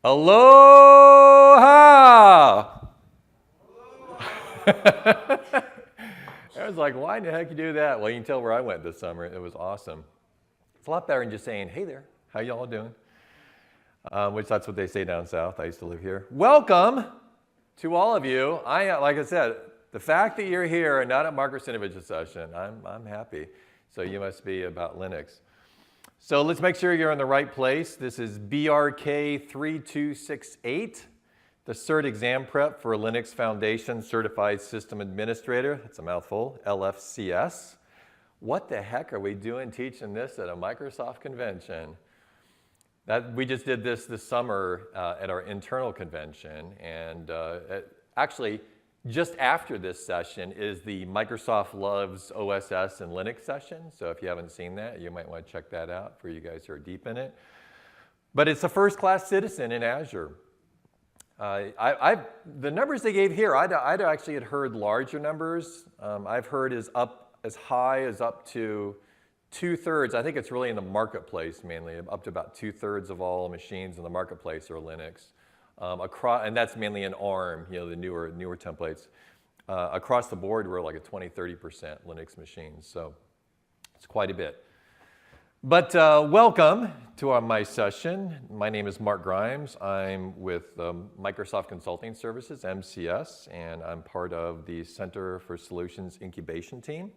Aloha! I was like, why in the heck you do that? Well, you can tell where I went this summer. It was awesome. It's a lot better than just saying, hey there, how y'all doing? Which that's what they say down south. I used to live here. Welcome to all of you. Like I said, the fact that you're here and not at Mark Rusinovich's session, I'm happy. So you must be about Linux. So let's make sure you're in the right place. This is BRK 3268, the Cert exam prep for Linux Foundation Certified System Administrator. That's a mouthful, LFCS. What the heck are we doing teaching this at a Microsoft convention? We just did this summer at our internal convention, and actually, just after this session is the Microsoft Loves OSS and Linux session. So if you haven't seen that, you might want to check that out for you guys who are deep in it. But it's a first-class citizen in Azure. The numbers they gave here, I'd actually had heard larger numbers. I've heard as high as up to 2/3. I think it's really in the marketplace mainly, up to about 2/3 of all machines in the marketplace are Linux. And that's mainly in ARM, the newer templates. Across the board, we're like a 20–30% Linux machines, so it's quite a bit. But welcome to my session. My name is Mark Grimes. I'm with Microsoft Consulting Services, MCS, and I'm part of the Center for Solutions Incubation Team,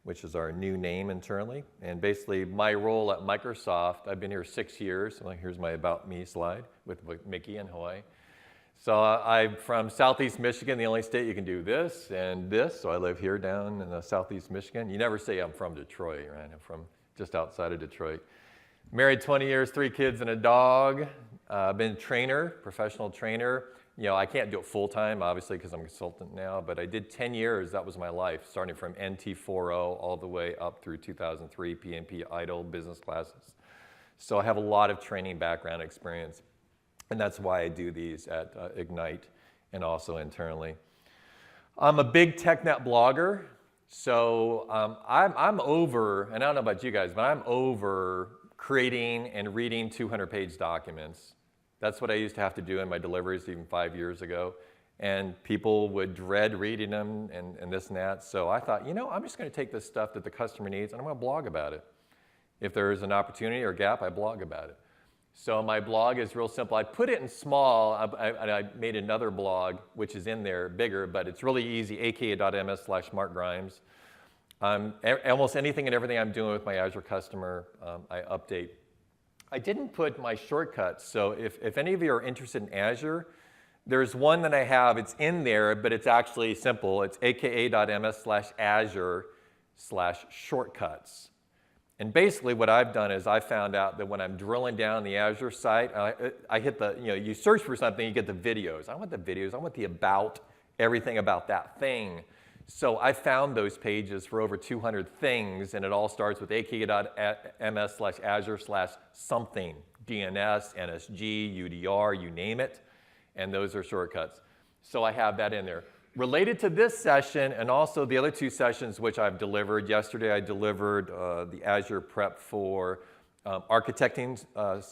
which is our new name internally. And basically, my role at Microsoft, I've been here 6 years. Well, here's my About Me slide with Mickey in Hawaii. So I'm from Southeast Michigan, the only state you can do this and this. So I live here down in Southeast Michigan. You never say I'm from Detroit, right? I'm from just outside of Detroit. Married 20 years, 3 kids and a dog. Been a trainer, professional trainer. I can't do it full-time, obviously, because I'm a consultant now, but I did 10 years. That was my life, starting from NT40 all the way up through 2003, PNP idle business classes. So I have a lot of training background experience, and that's why I do these at Ignite and also internally. I'm a big TechNet blogger, so I'm over, and I don't know about you guys, but I'm over creating and reading 200-page documents. That's what I used to have to do in my deliveries even 5 years ago. And people would dread reading them and this and that. So I thought, I'm just going to take this stuff that the customer needs and I'm going to blog about it. If there's an opportunity or gap, I blog about it. So my blog is real simple. I put it in small. I made another blog, which is in there, bigger, but it's really easy, aka.ms/markgrimes. Almost anything and everything I'm doing with my Azure customer, I update. I didn't put my shortcuts, so if any of you are interested in Azure, there's one that I have. It's in there, but it's actually simple. It's aka.ms/azure/shortcuts. And basically what I've done is I found out that when I'm drilling down the Azure site, I hit you search for something, you get the videos. I want the videos. I want the about, everything about that thing. So I found those pages for over 200 things, and it all starts with aka.ms/azure/something, DNS, NSG, UDR, you name it, and those are shortcuts. So I have that in there. Related to this session and also the other 2 sessions which I've delivered, yesterday I delivered the Azure prep for architecting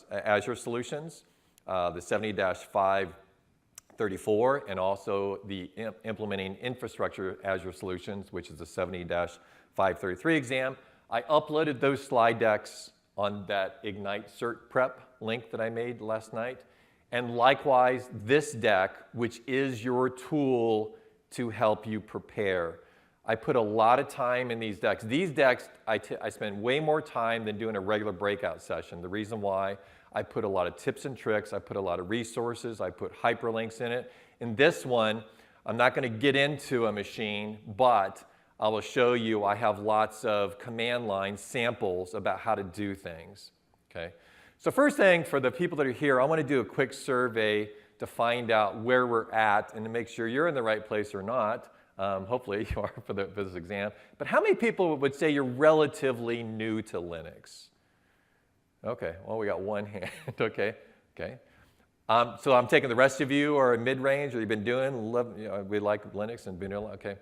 Azure solutions, the 70-534, and also the implementing infrastructure Azure solutions, which is the 70-533 exam. I uploaded those slide decks on that Ignite Cert prep link that I made last night. And likewise, this deck, which is your tool to help you prepare. I put a lot of time in these decks. These decks, I spend way more time than doing a regular breakout session. The reason why, I put a lot of tips and tricks, I put a lot of resources, I put hyperlinks in it. In this one, I'm not going to get into a machine, but I will show you I have lots of command line samples about how to do things. Okay? So first thing, for the people that are here, I want to do a quick survey to find out where we're at and to make sure you're in the right place or not. Hopefully you are for this exam. But how many people would say you're relatively new to Linux? Okay, well, we got one hand. Okay. So I'm taking the rest of you are mid-range, or you've been doing, we like Linux and been doing, okay.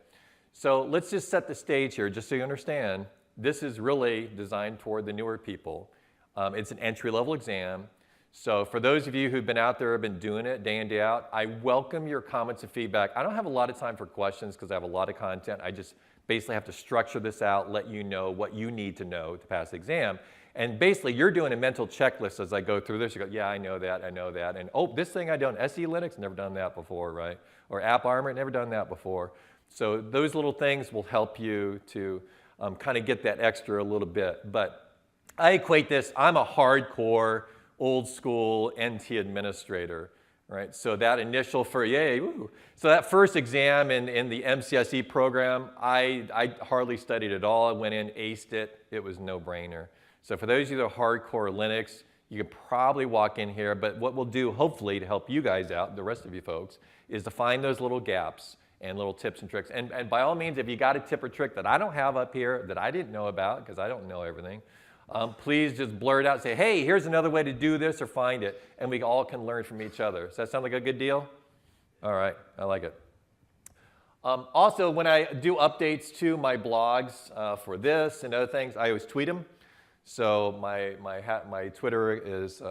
So let's just set the stage here, just so you understand. This is really designed toward the newer people. It's an entry-level exam. So for those of you who've been out there, have been doing it day in, day out, I welcome your comments and feedback. I don't have a lot of time for questions because I have a lot of content. I just basically have to structure this out, let you know what you need to know to pass the exam. And basically, you're doing a mental checklist as I go through this. You go, yeah, I know that, and oh, this thing I done, SE Linux, never done that before, right? Or AppArmor, never done that before. So those little things will help you to kind of get that extra a little bit. But I equate this, I'm a hardcore, old school NT administrator, right? So that initial so that first exam in the MCSE program, I hardly studied at all. I went in, aced it. It was no brainer. So for those of you that are hardcore Linux, you could probably walk in here, but what we'll do, hopefully, to help you guys out, the rest of you folks, is to find those little gaps and little tips and tricks. And by all means, if you got a tip or trick that I don't have up here that I didn't know about, because I don't know everything, please just blur it out and say, hey, here's another way to do this, or find it, and we all can learn from each other. Does that sound like a good deal? All right, I like it. Also, when I do updates to my blogs for this and other things, I always tweet them. So my Twitter is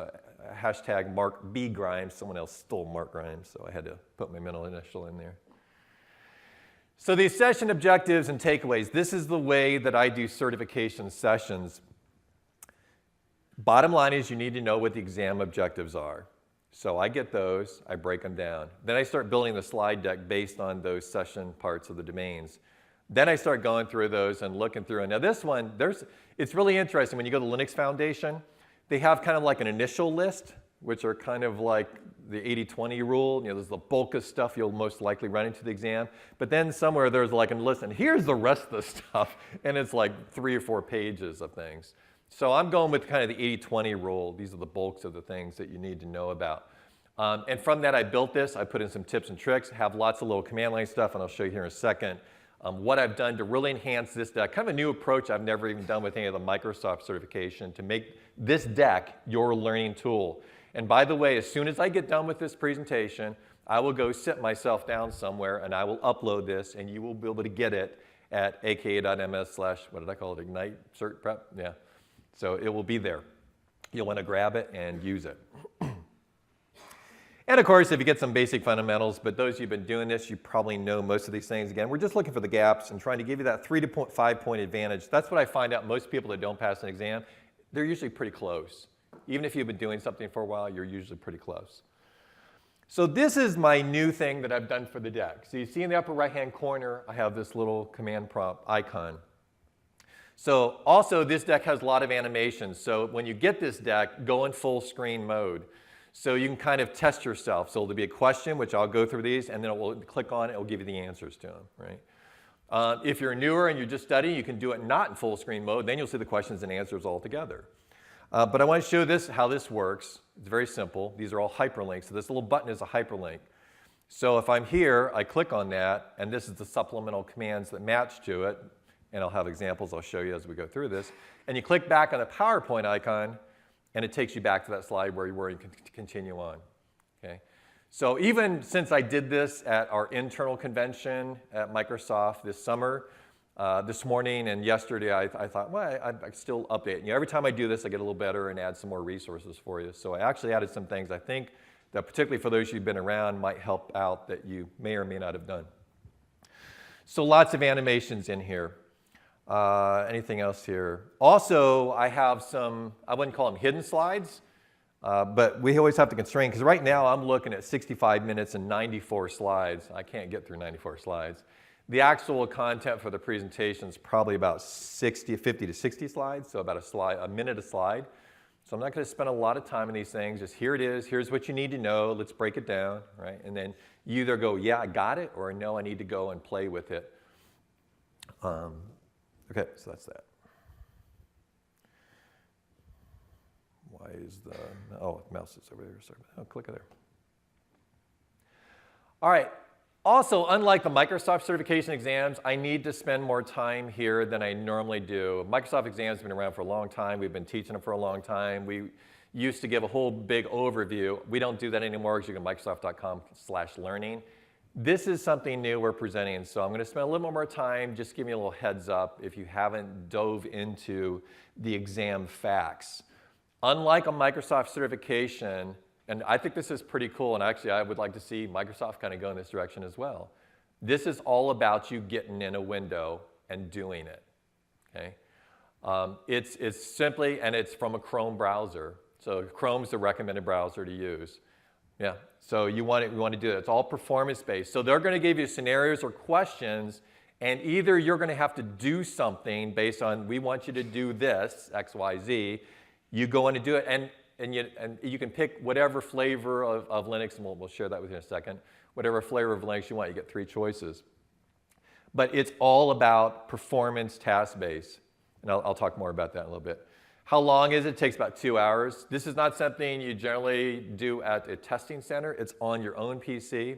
hashtag Mark B. Grimes. Someone else stole Mark Grimes, so I had to put my middle initial in there. So these session objectives and takeaways, this is the way that I do certification sessions. Bottom line is you need to know what the exam objectives are. So I get those, I break them down. Then I start building the slide deck based on those session parts of the domains. Then I start going through those and looking through. And now this one, it's really interesting. When you go to Linux Foundation, they have kind of like an initial list, which are kind of like the 80-20 rule. You know, there's the bulk of stuff you'll most likely run into the exam. But then somewhere there's like a list, and here's the rest of the stuff. And it's like 3 or 4 pages of things. So I'm going with kind of the 80-20 rule. These are the bulks of the things that you need to know about. And from that, I built this. I put in some tips and tricks, have lots of little command line stuff, and I'll show you here in a second what I've done to really enhance this deck. Kind of a new approach I've never even done with any of the Microsoft certification to make this deck your learning tool. And by the way, as soon as I get done with this presentation, I will go sit myself down somewhere and I will upload this, and you will be able to get it at aka.ms/ what did I call it, Ignite Cert Prep? Yeah. So it will be there. You'll want to grab it and use it. And of course, if you get some basic fundamentals, but those of you who've been doing this, you probably know most of these things. Again, we're just looking for the gaps and trying to give you that 3 to 5 point advantage. That's what I find out most people that don't pass an exam, they're usually pretty close. Even if you've been doing something for a while, you're usually pretty close. So this is my new thing that I've done for the deck. So you see in the upper right-hand corner, I have this little command prompt icon. So also, this deck has a lot of animations. So when you get this deck, go in full screen mode. So you can kind of test yourself. So there'll be a question, which I'll go through these, and then it will click on it, it will give you the answers to them, right? If you're newer and you're just studying, you can do it not in full screen mode. Then you'll see the questions and answers all together. But I want to show this, how this works. It's very simple. These are all hyperlinks. So this little button is a hyperlink. So if I'm here, I click on that, and this is the supplemental commands that match to it. And I'll have examples I'll show you as we go through this. And you click back on the PowerPoint icon, and it takes you back to that slide where you can continue on. Okay? So even since I did this at our internal convention at Microsoft this summer, this morning and yesterday, I thought, well, I still update. You know, every time I do this, I get a little better and add some more resources for you. So I actually added some things I think that particularly for those who've been around might help out that you may or may not have done. So lots of animations in here. Anything else here? Also, I have some, I wouldn't call them hidden slides, but we always have to constrain, because right now I'm looking at 65 minutes and 94 slides. I can't get through 94 slides. The actual content for the presentation is probably about 50 to 60 slides, so about a minute a slide. So I'm not going to spend a lot of time on these things. Just here it is. Here's what you need to know. Let's break it down, right? And then you either go, yeah, I got it, or no, I need to go and play with it. Okay, so that's that. Why is the, oh, the mouse is over there. Sorry. Oh, click it there. All right. Also, unlike the Microsoft certification exams, I need to spend more time here than I normally do. Microsoft exams have been around for a long time. We've been teaching them for a long time. We used to give a whole big overview. We don't do that anymore because you can Microsoft.com/learning. This is something new we're presenting, so I'm going to spend a little more time, just give you a little heads up if you haven't dove into the exam facts. Unlike a Microsoft certification, and I think this is pretty cool, and actually I would like to see Microsoft kind of go in this direction as well. This is all about you getting in a window and doing it, okay? It's simply, and it's from a Chrome browser. So Chrome's the recommended browser to use. Yeah, so you want to do that. It's all performance-based. So they're going to give you scenarios or questions, and either you're going to have to do something based on, we want you to do this, X, Y, Z. You go in and do it, and you can pick whatever flavor of Linux, and we'll share that with you in a second. Whatever flavor of Linux you want, you get 3 choices. But it's all about performance task-based, and I'll talk more about that in a little bit. How long is it? It takes about 2 hours. This is not something you generally do at a testing center. It's on your own PC.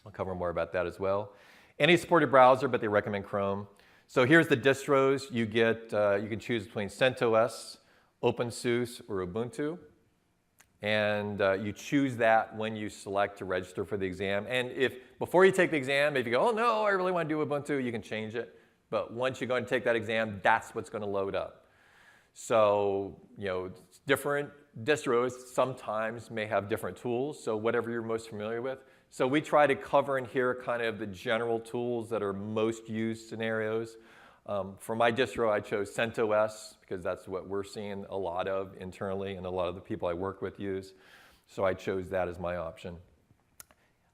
I'll cover more about that as well. Any supported browser, but they recommend Chrome. So here's the distros. You get, you can choose between CentOS, OpenSUSE, or Ubuntu. And you choose that when you select to register for the exam. And if before you take the exam, if you go, oh no, I really want to do Ubuntu, you can change it. But once you go and take that exam, that's what's going to load up. So, different distros sometimes may have different tools, so whatever you're most familiar with. So we try to cover in here kind of the general tools that are most used scenarios. For my distro, I chose CentOS because that's what we're seeing a lot of internally and a lot of the people I work with use. So I chose that as my option.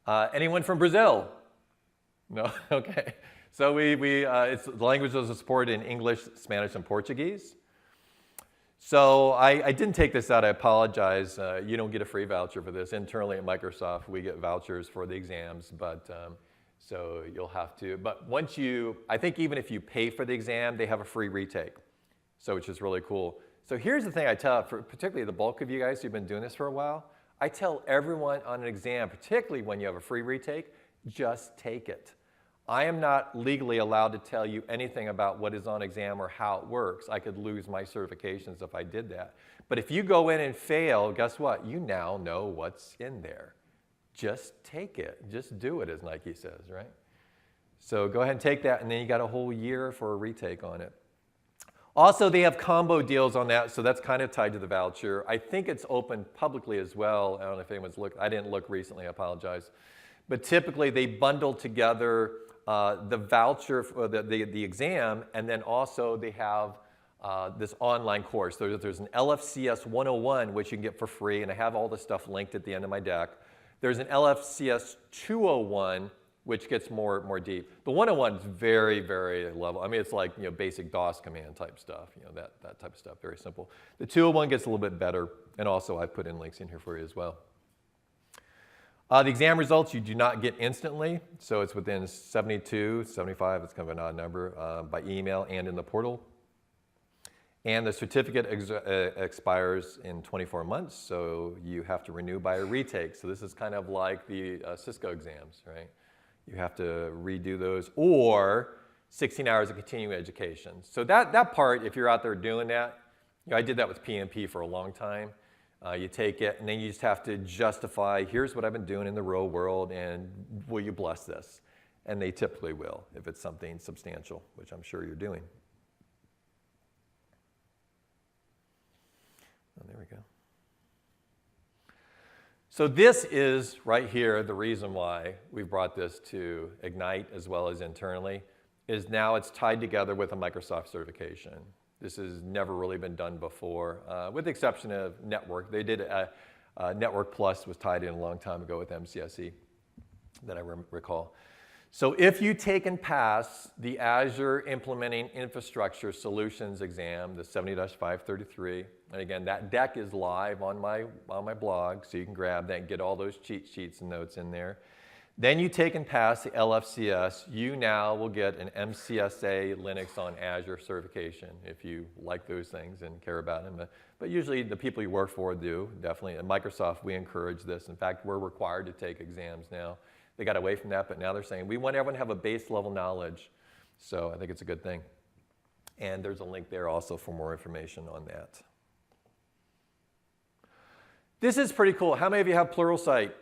Anyone from Brazil? No? Okay. So it's the languages are supported in English, Spanish, and Portuguese. So I didn't take this out. I apologize. You don't get a free voucher for this. Internally at Microsoft, we get vouchers for the exams, but so you'll have to. But once I think even if you pay for the exam, they have a free retake, so which is really cool. So here's the thing I tell, particularly the bulk of you guys who've been doing this for a while, I tell everyone on an exam, particularly when you have a free retake, just take it. I am not legally allowed to tell you anything about what is on exam or how it works. I could lose my certifications if I did that. But if you go in and fail, guess what? You now know what's in there. Just take it. Just do it, as Nike says, right? So go ahead and take that, and then you got a whole year for a retake on it. Also, they have combo deals on that, so that's kind of tied to the voucher. I think it's open publicly as well. I don't know if anyone's looked. I didn't look recently. I apologize. But typically, they bundle together the voucher for the exam, and then also they have this online course. There's an LFCS 101, which you can get for free, and I have all the stuff linked at the end of my deck. There's an LFCS 201, which gets more deep. The 101 is very, very level. I mean, it's like basic DOS command type stuff, that type of stuff, very simple. The 201 gets a little bit better, and also I put in links in here for you as well. The exam results you do not get instantly, so it's within 72, 75, it's kind of an odd number, by email and in the portal. And the certificate expires in 24 months, so you have to renew by a retake. So this is kind of like the Cisco exams, right? You have to redo those, or 16 hours of continuing education. So that part, if you're out there doing that, I did that with PMP for a long time. You take it, and then you just have to justify, here's what I've been doing in the real world, and will you bless this? And they typically will, if it's something substantial, which I'm sure you're doing. Oh, there we go. So this is, right here, the reason why we brought this to Ignite as well as internally, is now it's tied together with a Microsoft certification. This has never really been done before, with the exception of Network. They did Network Plus was tied in a long time ago with MCSE that I recall. So if you take and pass the Azure Implementing Infrastructure Solutions exam, the 70-533, and again, that deck is live on my blog, so you can grab that and get all those cheat sheets and notes in there. Then you take and pass the LFCS, you now will get an MCSA Linux on Azure certification if you like those things and care about them. But usually the people you work for do, definitely. At Microsoft, we encourage this. In fact, we're required to take exams now. They got away from that, but now they're saying we want everyone to have a base level knowledge. So I think it's a good thing. And there's a link there also for more information on that. This is pretty cool. How many of you have Pluralsight?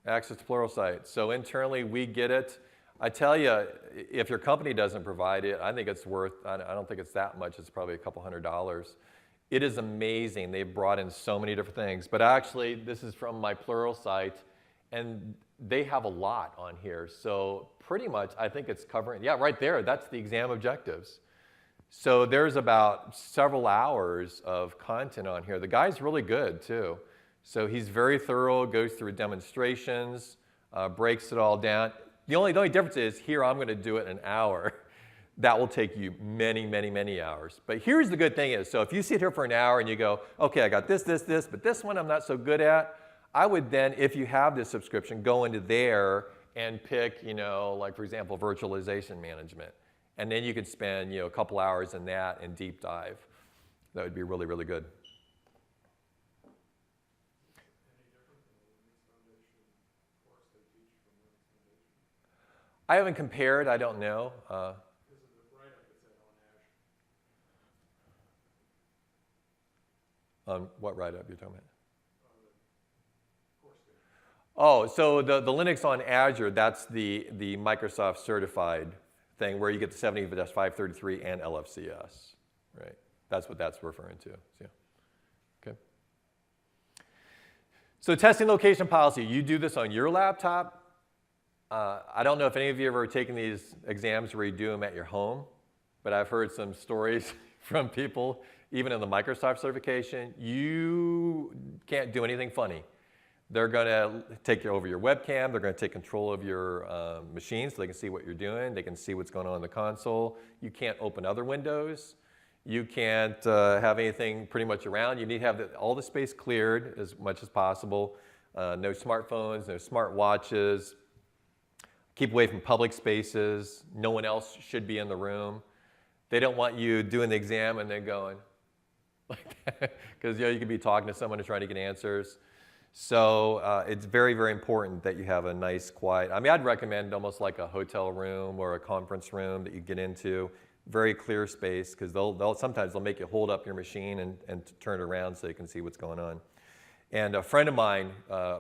Access to Pluralsight. So internally, we get it. I tell you, if your company doesn't provide it, I think it's worth, I don't think it's that much. It's probably a couple $100. It is amazing. They've brought in so many different things. But actually, this is from my Plural site, and they have a lot on here. So pretty much, I think it's covering, yeah, right there, that's the exam objectives. So there's about several hours of content on here. The guy's really good, too. So he's very thorough, goes through demonstrations, breaks it all down. The only difference is here I'm going to do it in an hour. That will take you many, many, many hours. But here's the good thing is, so if you sit here for an hour and you go, okay, I got this, but this one I'm not so good at, I would then, if you have this subscription, go into there and pick, like for example, virtualization management. And then you could spend, a couple hours in that and deep dive. That would be really, really good. I haven't compared, I don't know. On what write-up you're talking about? Oh, so the Linux on Azure, that's the Microsoft certified thing where you get the 70-533 and LFCS, right? That's what that's referring to. So, okay. So testing location policy, you do this on your laptop. I don't know if any of you have ever taken these exams where you do them at your home, but I've heard some stories from people, even in the Microsoft certification, you can't do anything funny. They're going to take over your webcam. They're going to take control of your machine so they can see what you're doing. They can see what's going on in the console. You can't open other windows. You can't have anything pretty much around. You need to have all the space cleared as much as possible. No smartphones, no smart watches. Keep away from public spaces. No one else should be in the room. They don't want you doing the exam and then going like that, because you could be talking to someone and trying to get answers. So it's very, very important that you have a nice, quiet, I'd recommend almost like a hotel room or a conference room that you get into, very clear space, because sometimes they'll make you hold up your machine and turn it around so you can see what's going on. And a friend of mine,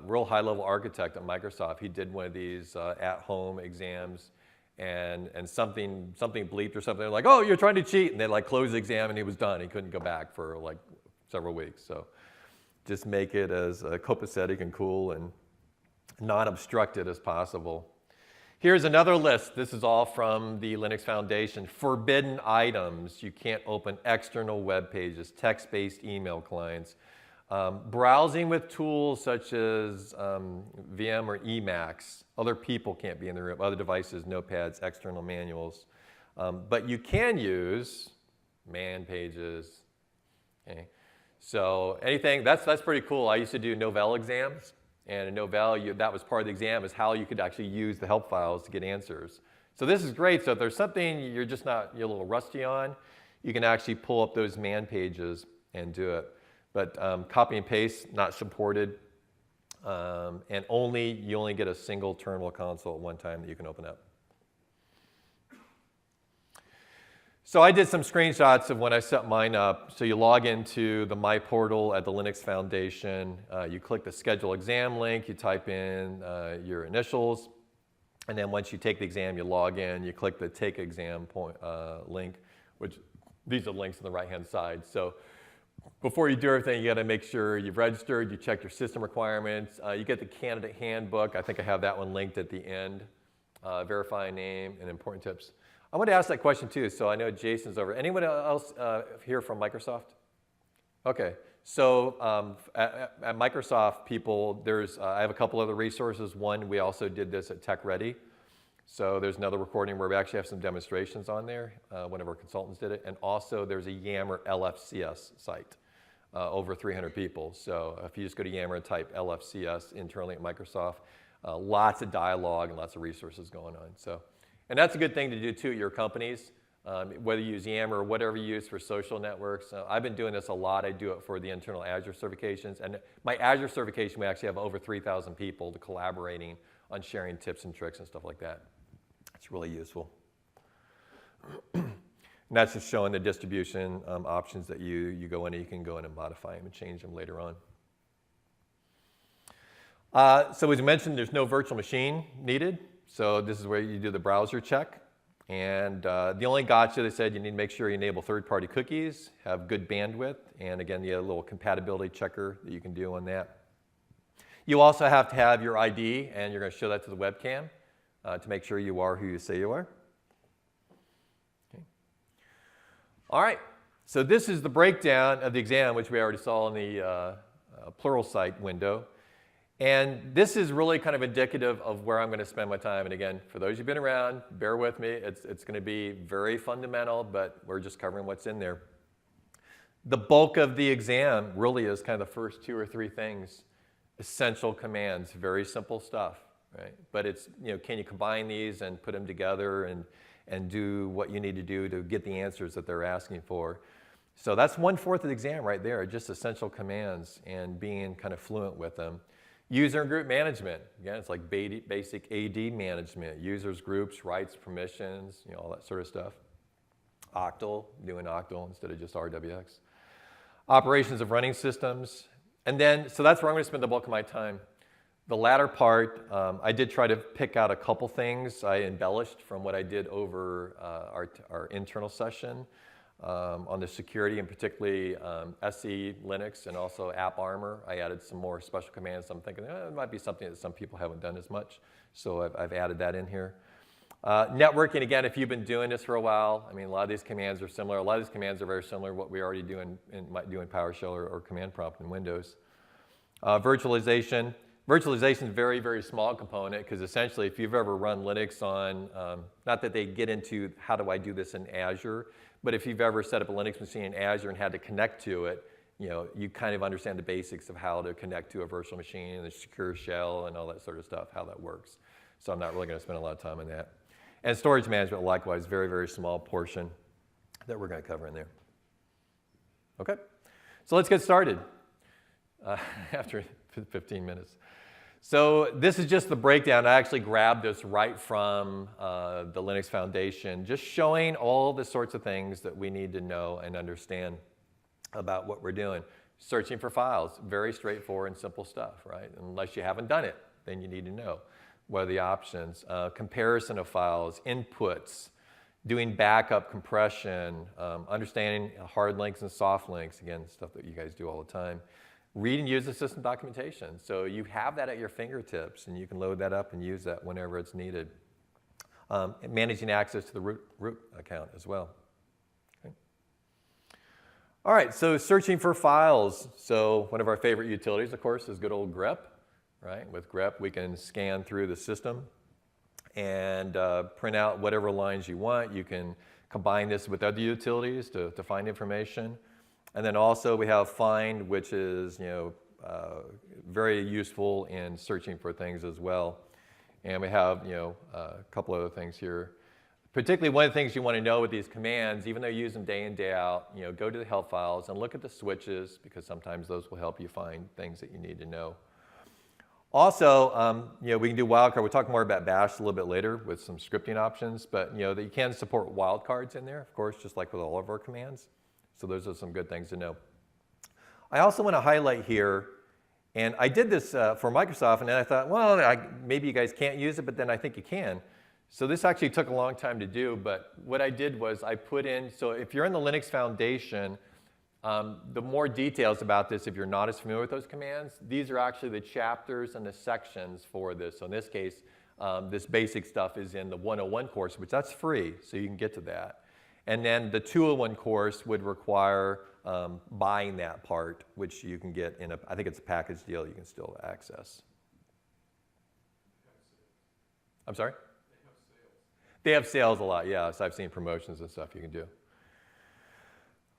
real high-level architect at Microsoft, he did one of these at-home exams, and something bleeped or something. They're like, oh, you're trying to cheat. And they closed the exam, and he was done. He couldn't go back for several weeks. So just make it as copacetic and cool and non-obstructed as possible. Here's another list. This is all from the Linux Foundation. Forbidden items. You can't open external web pages, text-based email clients. Browsing with tools such as VM or Emacs. Other people can't be in the room. Other devices, notepads, external manuals. But you can use man pages. Okay. So anything, that's pretty cool. I used to do Novell exams. And in Novell, that was part of the exam, is how you could actually use the help files to get answers. So this is great. So if there's something you're a little rusty on, you can actually pull up those man pages and do it. But copy and paste, not supported. And you only get a single terminal console at one time that you can open up. So I did some screenshots of when I set mine up. So you log into the My Portal at the Linux Foundation. You click the Schedule Exam link. You type in your initials. And then once you take the exam, you log in. You click the Take Exam link, which these are links on the right-hand side. So before you do everything, you got to make sure you've registered, you check your system requirements, you get the candidate handbook. I think I have that one linked at the end. Verify name and important tips. I want to ask that question too, so I know Jason's over. Anyone else here from Microsoft? Okay, so at Microsoft people, I have a couple other resources. One, we also did this at Tech Ready. So there's another recording where we actually have some demonstrations on there. One of our consultants did it. And also there's a Yammer LFCS site, over 300 people. So if you just go to Yammer and type LFCS internally at Microsoft, lots of dialogue and lots of resources going on. So, and that's a good thing to do too at your companies, whether you use Yammer or whatever you use for social networks. I've been doing this a lot. I do it for the internal Azure certifications. And my Azure certification, we actually have over 3,000 people collaborating on sharing tips and tricks and stuff like that. It's really useful. And that's just showing the distribution options that you go in, and you can go in and modify them and change them later on. So as I mentioned, there's no virtual machine needed. So this is where you do the browser check. And the only gotcha, they said you need to make sure you enable third-party cookies, have good bandwidth, and again, you have a little compatibility checker that you can do on that. You also have to have your ID, and you're going to show that to the webcam to make sure you are who you say you are. Okay. All right, so this is the breakdown of the exam, which we already saw in the Pluralsight window. And this is really kind of indicative of where I'm going to spend my time. And again, for those who've been around, bear with me. It's going to be very fundamental, but we're just covering what's in there. The bulk of the exam really is kind of the first 2 or 3 things. Essential commands, very simple stuff, right? But it's, can you combine these and put them together and do what you need to do to get the answers that they're asking for? So that's 1/4 of the exam right there, just essential commands and being kind of fluent with them. User and group management, again, it's like basic AD management, users, groups, rights, permissions, all that sort of stuff. Octal, doing octal instead of just RWX. Operations of running systems. And then, so that's where I'm going to spend the bulk of my time. The latter part, I did try to pick out a couple things I embellished from what I did over our internal session on the security, and particularly SE Linux and also AppArmor. I added some more special commands. I'm thinking it might be something that some people haven't done as much, so I've added that in here. Networking, again, if you've been doing this for a while, I mean, a lot of these commands are similar. A lot of these commands are very similar to what we already do might do in PowerShell or command prompt in Windows. Virtualization. Virtualization is a very, very small component because essentially if you've ever run Linux on, not that they get into how do I do this in Azure, but if you've ever set up a Linux machine in Azure and had to connect to it, you kind of understand the basics of how to connect to a virtual machine and the secure shell and all that sort of stuff, how that works. So I'm not really going to spend a lot of time on that. And storage management, likewise, very, very small portion that we're going to cover in there. Okay, so let's get started after 15 minutes. So this is just the breakdown. I actually grabbed this right from the Linux Foundation, just showing all the sorts of things that we need to know and understand about what we're doing. Searching for files, very straightforward and simple stuff, right? Unless you haven't done it, then you need to know what are the options. Comparison of files, inputs, doing backup compression, understanding hard links and soft links, again, stuff that you guys do all the time. Read and use the system documentation. So you have that at your fingertips, and you can load that up and use that whenever it's needed. Managing access to the root account as well. Okay. All right, so searching for files. So one of our favorite utilities, of course, is good old grep. Right? With grep, we can scan through the system and print out whatever lines you want. You can combine this with other utilities to find information. And then also we have find, which is very useful in searching for things as well. And we have a couple other things here. Particularly one of the things you want to know with these commands, even though you use them day in, day out, go to the help files and look at the switches, because sometimes those will help you find things that you need to know. Also, we can do wildcard. We'll talk more about Bash a little bit later with some scripting options, but that you can support wildcards in there, of course, just like with all of our commands. So those are some good things to know. I also want to highlight here, and I did this for Microsoft, and then I thought, well, maybe you guys can't use it, but then I think you can. So this actually took a long time to do, but what I did was I put in, so if you're in the Linux Foundation, the more details about this, if you're not as familiar with those commands, these are actually the chapters and the sections for this. So in this case, this basic stuff is in the 101 course, which that's free, so you can get to that. And then the 201 course would require buying that part, which you can get in I think it's a package deal you can still access. I'm sorry? They have sales a lot, yeah. So I've seen promotions and stuff you can do.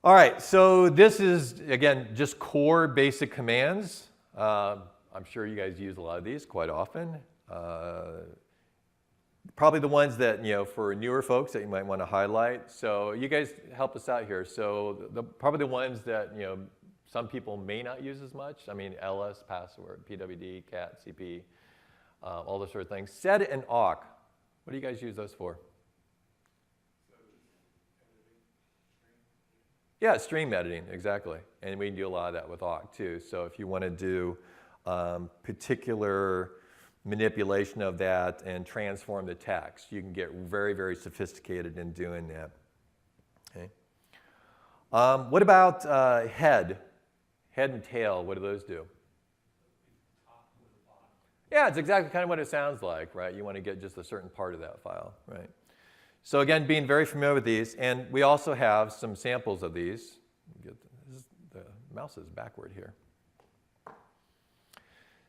All right, so this is, again, just core basic commands. I'm sure you guys use a lot of these quite often. Probably the ones that, for newer folks that you might want to highlight. So you guys help us out here. So probably the ones that, some people may not use as much. I mean, ls, password, pwd, cat, cp, all those sort of things. Sed and awk. What do you guys use those for? Yeah, stream editing, exactly. And we can do a lot of that with awk too. So if you want to do particular, manipulation of that and transform the text. You can get very, very sophisticated in doing that. Okay. What about head and tail? What do those do? Yeah, it's exactly kind of what it sounds like, right? You want to get just a certain part of that file, right? So again, being very familiar with these, and we also have some samples of these. The mouse is backward here.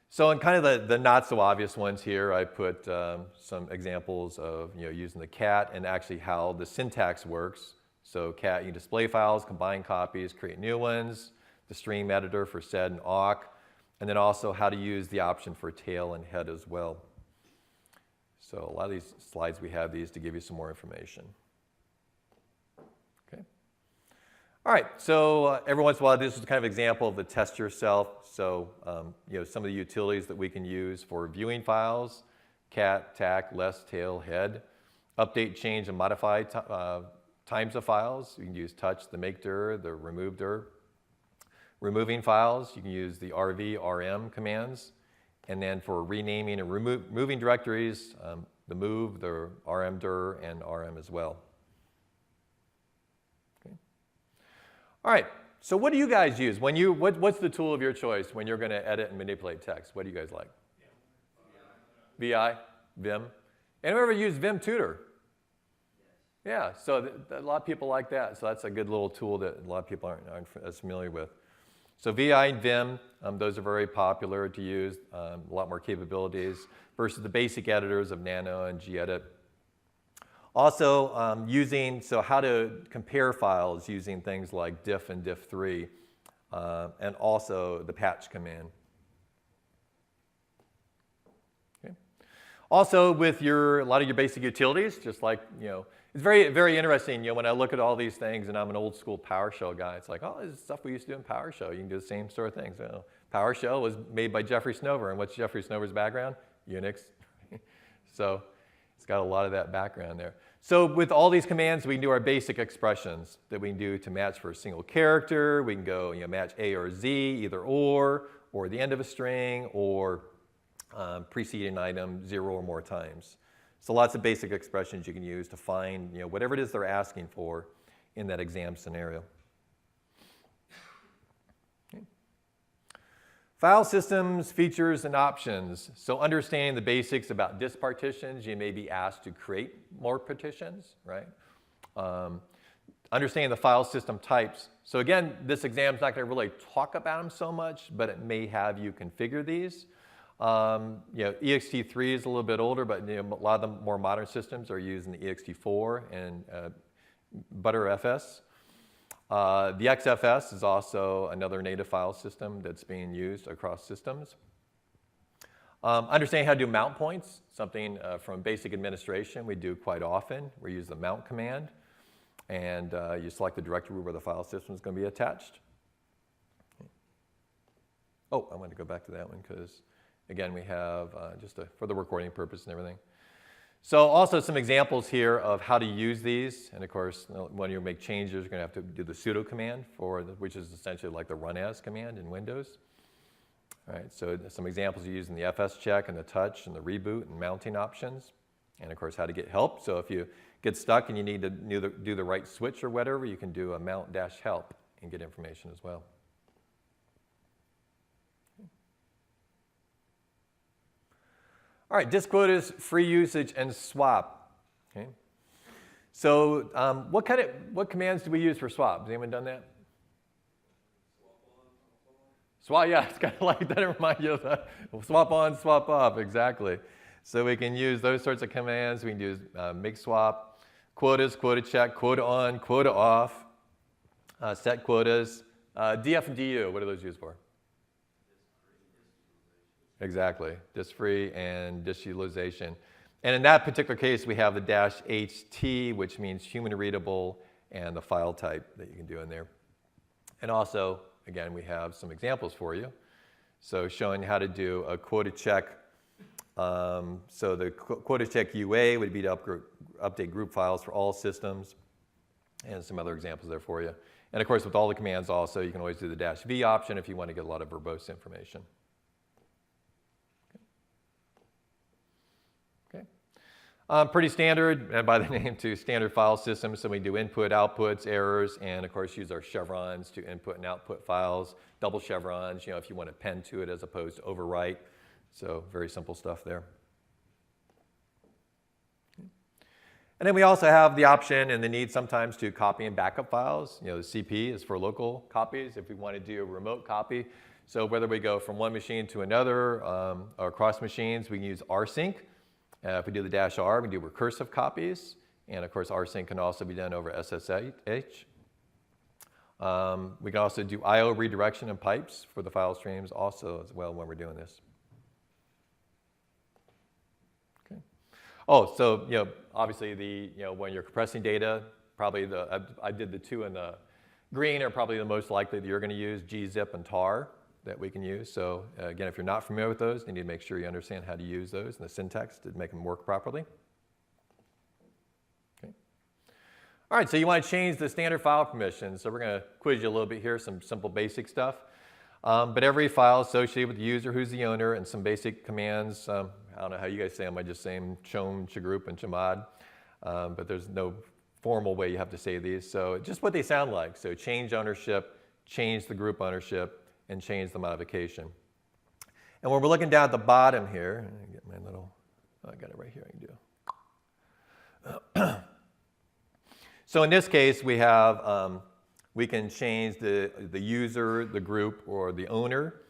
So in kind of the not so obvious ones here, I put some examples of using the cat and actually how the syntax works. So cat, you can display files, combine copies, create new ones, the stream editor for sed and awk, and then also how to use the option for tail and head as well. So a lot of these slides, we have these to give you some more information. Okay. All right, so every once in a while, this is kind of an example of the test yourself. So some of the utilities that we can use for viewing files: cat, tac, less, tail, head. Update, change, and modify times of files. You can use touch, the make dir, the remove dir. Removing files, you can use the rv, rm commands. And then for renaming and moving directories, the move, the rm dir, and rm as well. Okay. All right, so what do you guys use? What's the tool of your choice when you're going to edit and manipulate text? What do you guys like? VI, Vim. Anyone ever use Vim Tutor? Yeah, so a lot of people like that. So that's a good little tool that a lot of people aren't as familiar with. So VI and Vim, those are very popular to use, a lot more capabilities versus the basic editors of Nano and gedit. Also so how to compare files using things like diff and diff3, and also the patch command. Okay. Also with a lot of your basic utilities, just like, it's very, very interesting, when I look at all these things, and I'm an old school PowerShell guy, it's like, oh, this is stuff we used to do in PowerShell. You can do the same sort of things. PowerShell was made by Jeffrey Snover, and what's Jeffrey Snover's background? Unix. So it's got a lot of that background there. So with all these commands, we can do our basic expressions that we can do to match for a single character. We can go, match A or Z, either or the end of a string, or preceding item 0 or more times. So lots of basic expressions you can use to find whatever it is they're asking for in that exam scenario. Okay. File systems, features, and options. So understanding the basics about disk partitions, you may be asked to create more partitions, right? Understanding the file system types. So again, this exam is not going to really talk about them so much, but it may have you configure these. ext3 is a little bit older, but a lot of the more modern systems are using the ext4 and Btrfs. The XFS is also another native file system that's being used across systems. Understanding how to do mount points, something from basic administration we do quite often. We use the mount command, and you select the directory where the file system is going to be attached. Oh, I want to go back to that one because again, we have for the recording purpose and everything. So also some examples here of how to use these. And of course, when you make changes, you're going to have to do the sudo command, which is essentially like the run as command in Windows. All right, so some examples you use in the FS check and the touch and the reboot and mounting options. And of course, how to get help. So if you get stuck and you need to do the right switch or whatever, you can do a mount-help and get information as well. All right, disk quotas, free usage, and swap. Okay. So what commands do we use for swap? Has anyone done that? Swap, yeah, it's kind of like, that remind you of that. Swap on, swap off, exactly. So we can use those sorts of commands. We can use make swap, quotas, quota check, quota on, quota off, set quotas. DF and DU, what are those used for? Exactly, disk free and disk utilization. And in that particular case, we have the -HT, which means human readable, and the file type that you can do in there. And also, again, we have some examples for you. So showing how to do a quota check. So the quota check UA would be to update group files for all systems, and some other examples there for you. And of course, with all the commands also, you can always do the -V option if you want to get a lot of verbose information. Pretty standard, and by the name too, standard file system. So we do input, outputs, errors, and of course use our chevrons to input and output files. Double chevrons, if you want to append to it as opposed to overwrite. So very simple stuff there. And then we also have the option and the need sometimes to copy and backup files. The CP is for local copies if we want to do a remote copy. So whether we go from one machine to another or across machines, we can use rsync. If we do the -R, we do recursive copies. And of course, rsync can also be done over SSH. We can also do I/O redirection and pipes for the file streams also as well when we're doing this. Okay. Oh, so obviously when you're compressing data, probably I did the two in the green are probably the most likely that you're going to use, gzip and tar that we can use. So again, if you're not familiar with those, you need to make sure you understand how to use those and the syntax to make them work properly. Okay. All right, so you want to change the standard file permissions. So we're going to quiz you a little bit here, some simple basic stuff. But every file associated with the user who's the owner and some basic commands. I don't know how you guys say them. I just say them chom, chagroup, and chamad. But there's no formal way you have to say these. So just what they sound like. So change ownership, change the group ownership, and change the modification. And when we're looking down at the bottom here, I get my little, I got it right here, I can do. So in this case, we have, we can change the user, the group, or the owner.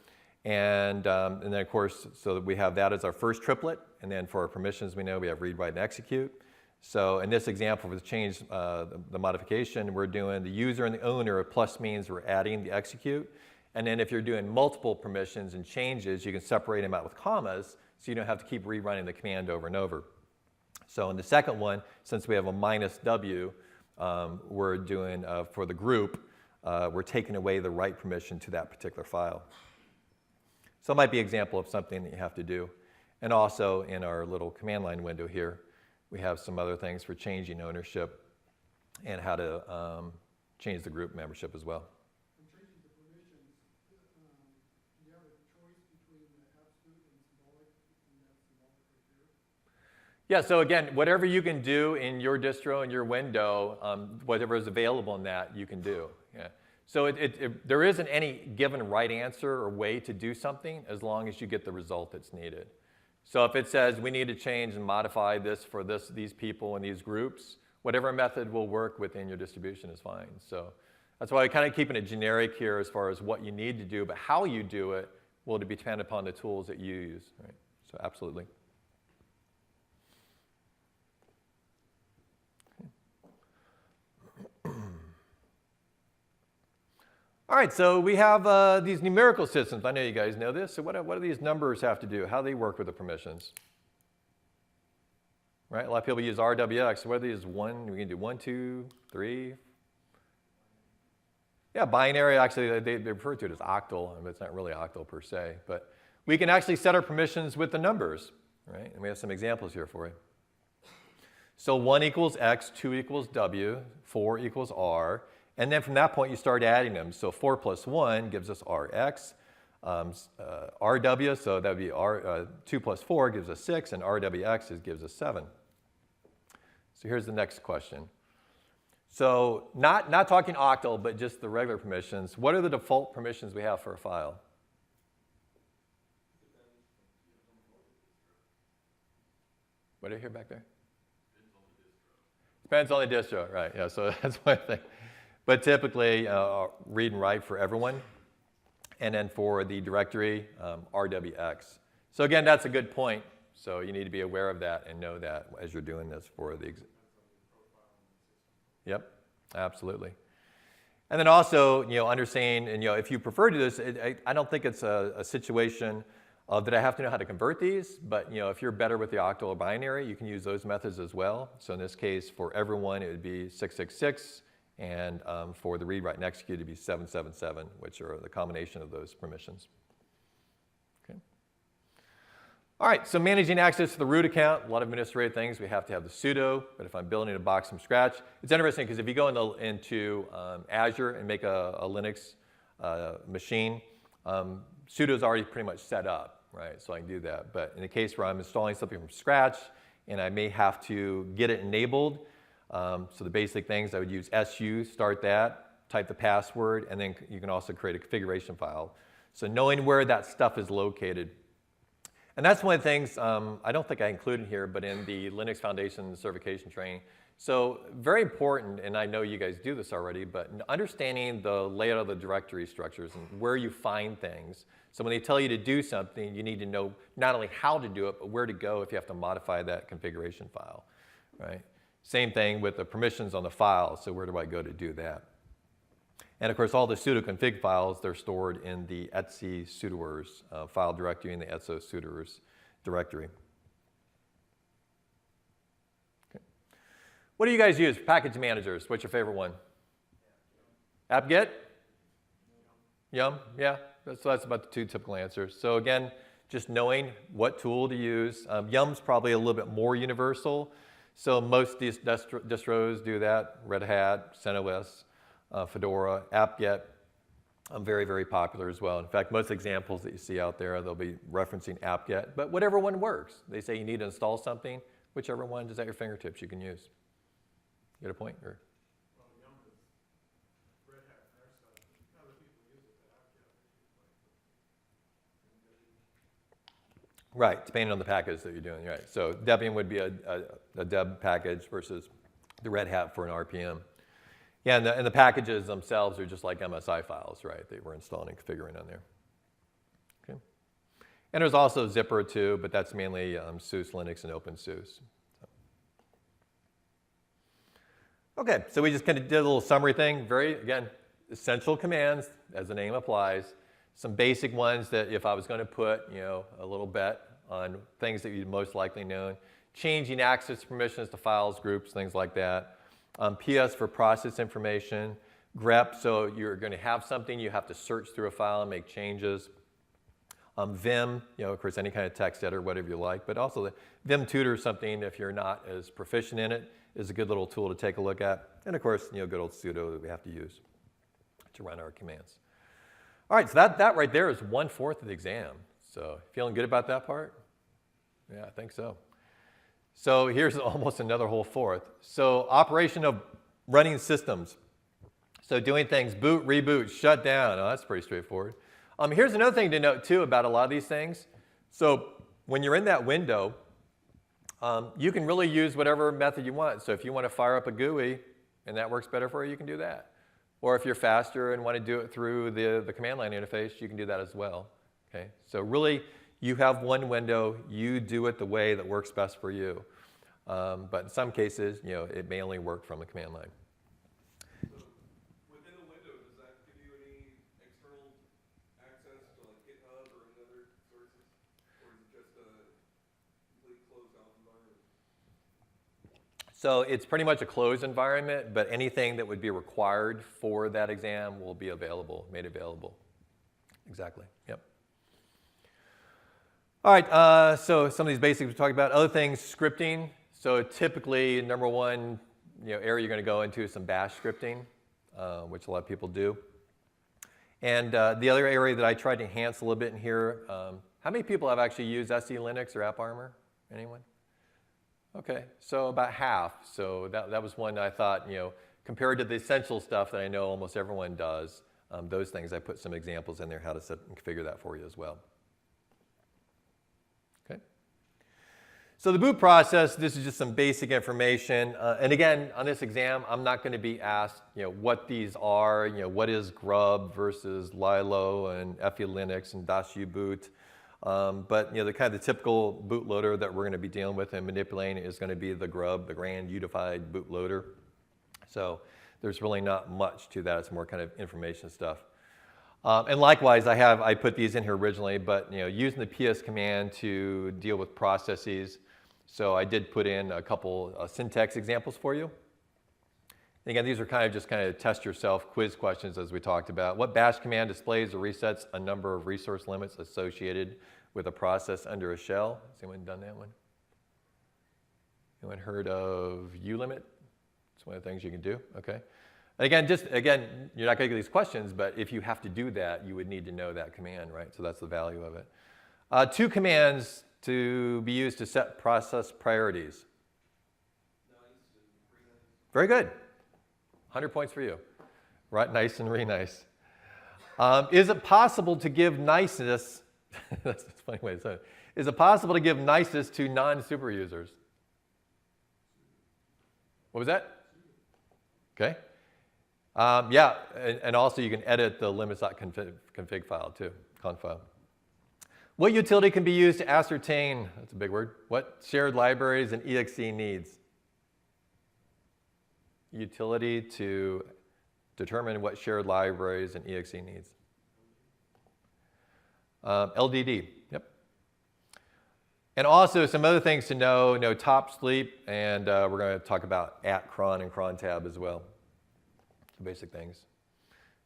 And then of course, so that we have that as our first triplet. And then for our permissions, we know we have read, write, and execute. So in this example, for the change, the modification, we're doing the user and the owner. Plus means we're adding the execute. And then if you're doing multiple permissions and changes, you can separate them out with commas, so you don't have to keep rerunning the command over and over. So in the second one, since we have a -W, we're doing, for the group, we're taking away the write permission to that particular file. So it might be an example of something that you have to do. And also in our little command line window here, we have some other things for changing ownership and how to change the group membership as well. Yeah, so again, whatever you can do in your distro, in your window, whatever is available in that, you can do. Yeah. So there isn't any given right answer or way to do something as long as you get the result that's needed. So if it says we need to change and modify this for these people and these groups, whatever method will work within your distribution is fine. So that's why I'm kind of keeping it generic here as far as what you need to do, but how you do it will depend upon the tools that you use. Right? So absolutely. All right, so we have these numerical systems. I know you guys know this. So what do these numbers have to do? How do they work with the permissions? Right, a lot of people use RWX. So what are these? We can do 1, 2, 3. Yeah, binary, actually, they refer to it as octal, but it's not really octal per se. But we can actually set our permissions with the numbers, right? And we have some examples here for you. So 1 equals X, 2 equals W, 4 equals R. And then from that point, you start adding them. So 4 plus 1 gives us Rx. RW, so that would be 2 plus 4 gives us 6, and RWX gives us 7. So here's the next question. So not talking octal, but just the regular permissions. What are the default permissions we have for a file? What did I hear back there? Depends on the distro, right? Yeah, so that's one thing. But typically, read and write for everyone. And then for the directory, RWX. So again, that's a good point. So you need to be aware of that and know that as you're doing this for the Yep, absolutely. And then also, understanding, and if you prefer to do this, I don't think it's a situation that I have to know how to convert these. But if you're better with the octal or binary, you can use those methods as well. So in this case, for everyone, it would be 666. And for the read, write, and execute, it'd be 777, which are the combination of those permissions. Okay. All right, so managing access to the root account, a lot of administrative things. We have to have the sudo, but if I'm building a box from scratch, it's interesting because if you go into Azure and make a Linux machine, sudo is already pretty much set up, right? So I can do that. But in the case where I'm installing something from scratch, and I may have to get it enabled. So the basic things, I would use su, start that, type the password, and then you can also create a configuration file. So knowing where that stuff is located. And that's one of the things I don't think I included here, but in the Linux Foundation certification training. So very important, and I know you guys do this already, but understanding the layout of the directory structures and where you find things. So when they tell you to do something, you need to know not only how to do it, but where to go if you have to modify that configuration file, right? Same thing with the permissions on the file. So where do I go to do that? And of course, all the sudo config files, they're stored in the etc sudoers file directory in the etc sudoers directory. Okay. What do you guys use? Package managers. What's your favorite one? apt-get? Yum? Yeah. So that's about the two typical answers. So again, just knowing what tool to use. Yum's probably a little bit more universal. So most of these distros do that. Red Hat, CentOS, Fedora, apt-get, very, very popular as well. In fact, most examples that you see out there, they'll be referencing apt-get, but whatever one works. They say you need to install something, whichever one is at your fingertips you can use. Get a point? Or? Well, Yum is Red Hat and their stuff. Other people use it, but apt-get. Right, depending on the package that you're doing, right. So Debian would be a deb package versus the Red Hat for an RPM. Yeah, and the packages themselves are just like MSI files, right? They were installing and configuring on there. Okay. And there's also Zipper too, but that's mainly SUSE Linux and OpenSUSE. Okay, so we just kind of did a little summary thing. Very, again, essential commands, as the name applies. Some basic ones that if I was going to put, a little bet on things that you'd most likely know. Changing access permissions to files, groups, things like that. PS for process information. grep, so you're going to have something, you have to search through a file and make changes. Vim, of course, any kind of text editor, whatever you like, but also the Vim tutor is something, if you're not as proficient in it, is a good little tool to take a look at. And of course, good old sudo that we have to use to run our commands. All right, so that right there is 1/4 of the exam. So feeling good about that part? Yeah, I think so. So here's almost another whole fourth. So operation of running systems. So doing things, boot, reboot, shut down. Oh, that's pretty straightforward. Here's another thing to note too about a lot of these things. So when you're in that window, you can really use whatever method you want. So if you want to fire up a GUI and that works better for you, you can do that. Or if you're faster and want to do it through the command line interface, you can do that as well. Okay? So really, you have one window. You do it the way that works best for you. But in some cases, it may only work from the command line. So within a window, does that give you any external access to like GitHub or any other sources? Or is it just a complete closed out environment? So it's pretty much a closed environment, but anything that would be required for that exam will be available, made available. Exactly, yep. All right, so some of these basics we talked about. Other things, scripting. So typically, number one area you're going to go into is some bash scripting, which a lot of people do. And the other area that I tried to enhance a little bit in here, how many people have actually used SE Linux or AppArmor? Anyone? Okay, so about half. So that was one I thought, compared to the essential stuff that I know almost everyone does, those things, I put some examples in there how to set and configure that for you as well. Okay. So the boot process, this is just some basic information. And again, on this exam, I'm not going to be asked, what these are, what is grub versus Lilo and FE Linux and -u boot. But the kind of the typical bootloader that we're going to be dealing with and manipulating is going to be the grub, the Grand Unified Bootloader. So there's really not much to that. It's more kind of information stuff. And likewise, I put these in here originally, but using the PS command to deal with processes. So I did put in a couple syntax examples for you. And again, these are kind of test yourself quiz questions as we talked about. What bash command displays or resets a number of resource limits associated with a process under a shell? Has anyone done that one? Anyone heard of ulimit? It's one of the things you can do, okay. And again, you're not going to get these questions, but if you have to do that, you would need to know that command, right? So that's the value of it. Two commands to be used to set process priorities? Nice and pretty nice. Very good. 100 points for you. Right, nice and re-nice. Is it possible to give niceness, that's a funny way to say it. Is it possible to give niceness to non-super users? What was that? Okay. Yeah, and also you can edit the limits.config file too, conf file. What utility can be used to ascertain, that's a big word, what shared libraries an exe needs? Utility to determine what shared libraries an exe needs. LDD, yep. And also some other things to know top sleep, and we're going to talk about @cron and cron tab as well. The basic things.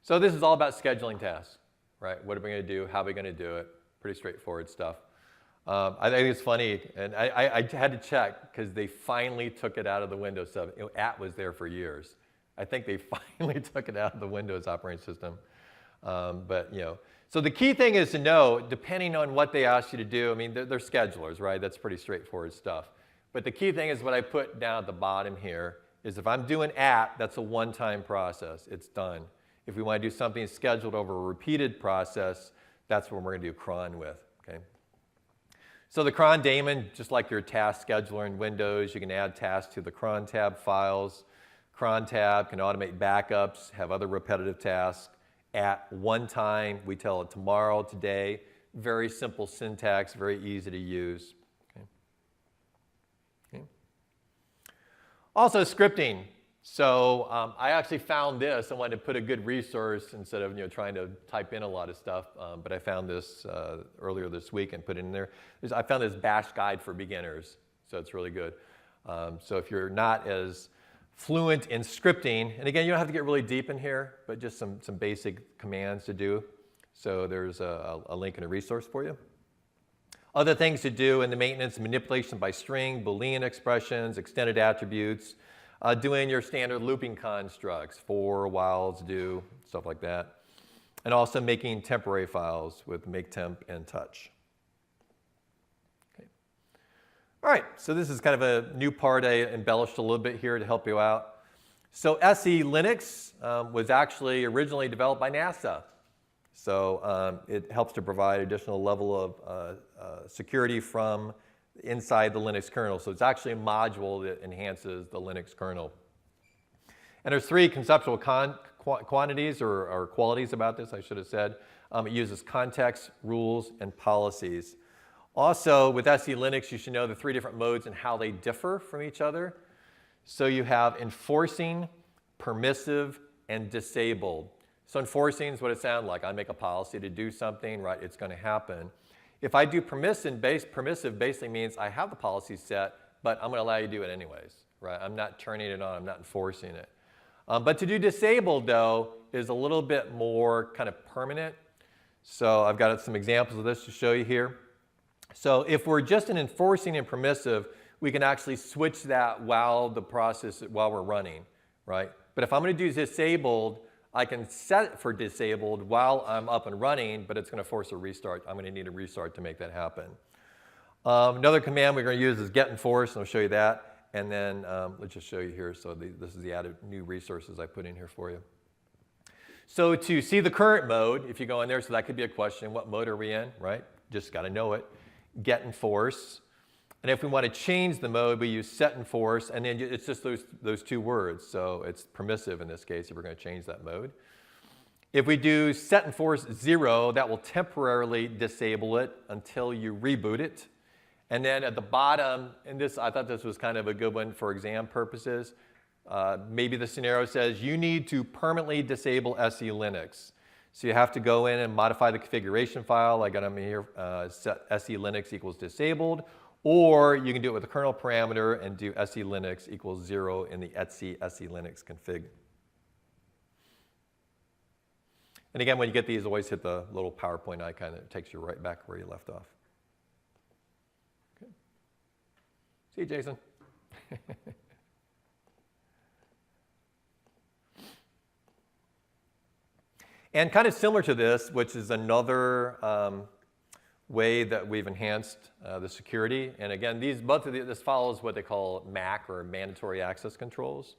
So this is all about scheduling tasks, right? What are we going to do? How are we going to do it? Pretty straightforward stuff. I think it's funny, and I had to check because they finally took it out of the Windows 7. Was there for years. I think they finally took it out of the Windows operating system. So the key thing is to know, depending on what they ask you to do, I mean, they're schedulers, right? That's pretty straightforward stuff. But the key thing is what I put down at the bottom here is if I'm doing that's a one-time process. It's done. If we want to do something scheduled over a repeated process, that's what we're going to do cron with, okay? So the cron daemon, just like your task scheduler in Windows, you can add tasks to the cron tab files. Cron tab can automate backups, have other repetitive tasks. At one time, we tell it tomorrow, today. Very simple syntax, very easy to use. Okay. Also scripting. So I actually found this. I wanted to put a good resource instead of trying to type in a lot of stuff. But I found this earlier this week and put it in there. I found this bash guide for beginners. So it's really good. So if you're not as fluent in scripting, and again, you don't have to get really deep in here, but just some basic commands to do. So there's a link and a resource for you. Other things to do in the maintenance, manipulation by string, Boolean expressions, extended attributes, doing your standard looping constructs, for, whiles, do, stuff like that. And also making temporary files with maketemp and touch. Okay. All right, so this is kind of a new part. I embellished a little bit here to help you out. So SE Linux was actually originally developed by NASA. So it helps to provide additional level of security from inside the Linux kernel. So it's actually a module that enhances the Linux kernel. And there's three conceptual quantities or qualities about this, I should have said. It uses context, rules, and policies. Also, with SE Linux, you should know the three different modes and how they differ from each other. So you have enforcing, permissive, and disabled. So enforcing is what it sounds like. I make a policy to do something, right? It's going to happen. If I do permissive basically means I have the policy set, but I'm going to allow you to do it anyways, right? I'm not turning it on. I'm not enforcing it. But to do disabled, though, is a little bit more kind of permanent. So I've got some examples of this to show you here. So if we're just an enforcing and permissive, we can actually switch that while we're running, right? But if I'm going to do disabled, I can set it for disabled while I'm up and running, but it's going to force a restart. I'm going to need a restart to make that happen. Another command we're going to use is get enforce, and I'll show you that. And then let's just show you here. So this is the added new resources I put in here for you. So to see the current mode, if you go in there, so that could be a question. What mode are we in, right? Just got to know it. Get enforce. And if we want to change the mode, we use set enforce, and then it's just those two words. So it's permissive in this case if we're going to change that mode. If we do set enforce 0, that will temporarily disable it until you reboot it. And then at the bottom, and I thought this was kind of a good one for exam purposes, maybe the scenario says you need to permanently disable SE Linux. So you have to go in and modify the configuration file. I got them here, set SE Linux equals disabled. Or you can do it with a kernel parameter and do SE Linux equals 0 in the etc SE Linux config. And again, when you get these, always hit the little PowerPoint icon. It takes you right back where you left off. Okay. See you, Jason. And kind of similar to this, which is another way that we've enhanced the security. And again, this follows what they call MAC, or mandatory access controls.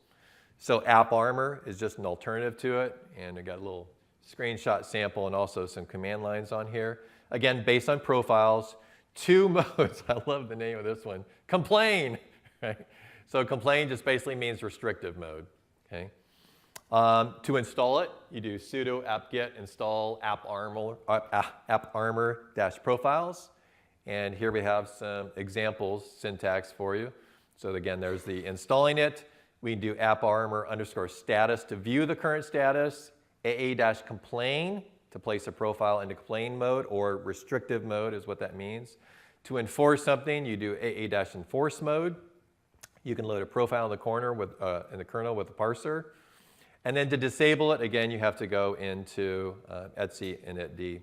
So App Armor is just an alternative to it, and I got a little screenshot sample and also some command lines on here. Again, based on profiles, 2 modes. I love the name of this one. Complain, right? So complain just basically means restrictive mode, okay? To install it, you do sudo apt-get install apparmor-profiles. And here we have some examples, syntax for you. So again, there's the installing it. We do apparmor_status to view the current status, aa-complain to place a profile into complain mode, or restrictive mode is what that means. To enforce something, you do aa-enforce mode. You can load a profile in the corner in the kernel with a parser. And then to disable it, again, you have to go into etc initd.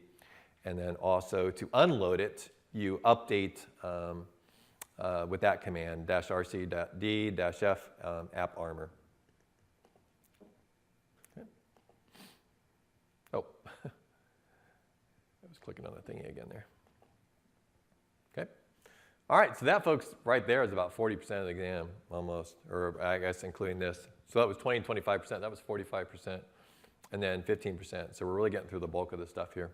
And then also to unload it, you update with that command, -rc-d-f apparmor. Okay. Oh, I was clicking on the thingy again there. Okay. All right, so that, folks, right there is about 40% of the exam, almost, or I guess including this. So that was 20 and 25%, that was 45%, and then 15%. So we're really getting through the bulk of the stuff here.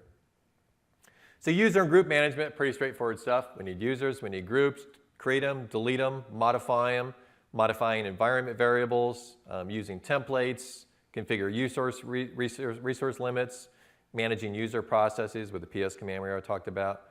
So user and group management, pretty straightforward stuff. We need users, we need groups, create them, delete them, modifying modifying environment variables, using templates, configure resource limits, managing user processes with the PS command we already talked about.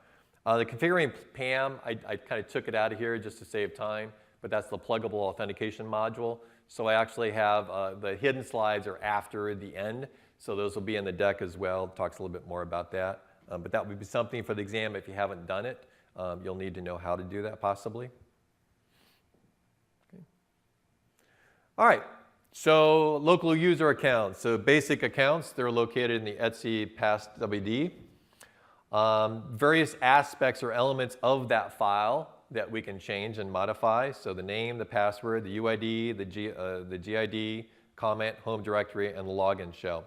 The configuring PAM, I kind of took it out of here just to save time, but that's the pluggable authentication module. So I actually have the hidden slides are after the end, so those will be in the deck as well. Talks a little bit more about that. But that would be something for the exam if you haven't done it. You'll need to know how to do that possibly. Okay. All right, so local user accounts. So basic accounts, they're located in the etc passwd. Various aspects or elements of that file that we can change and modify. So the name, the password, the UID, the GID, comment, home directory, and the login shell.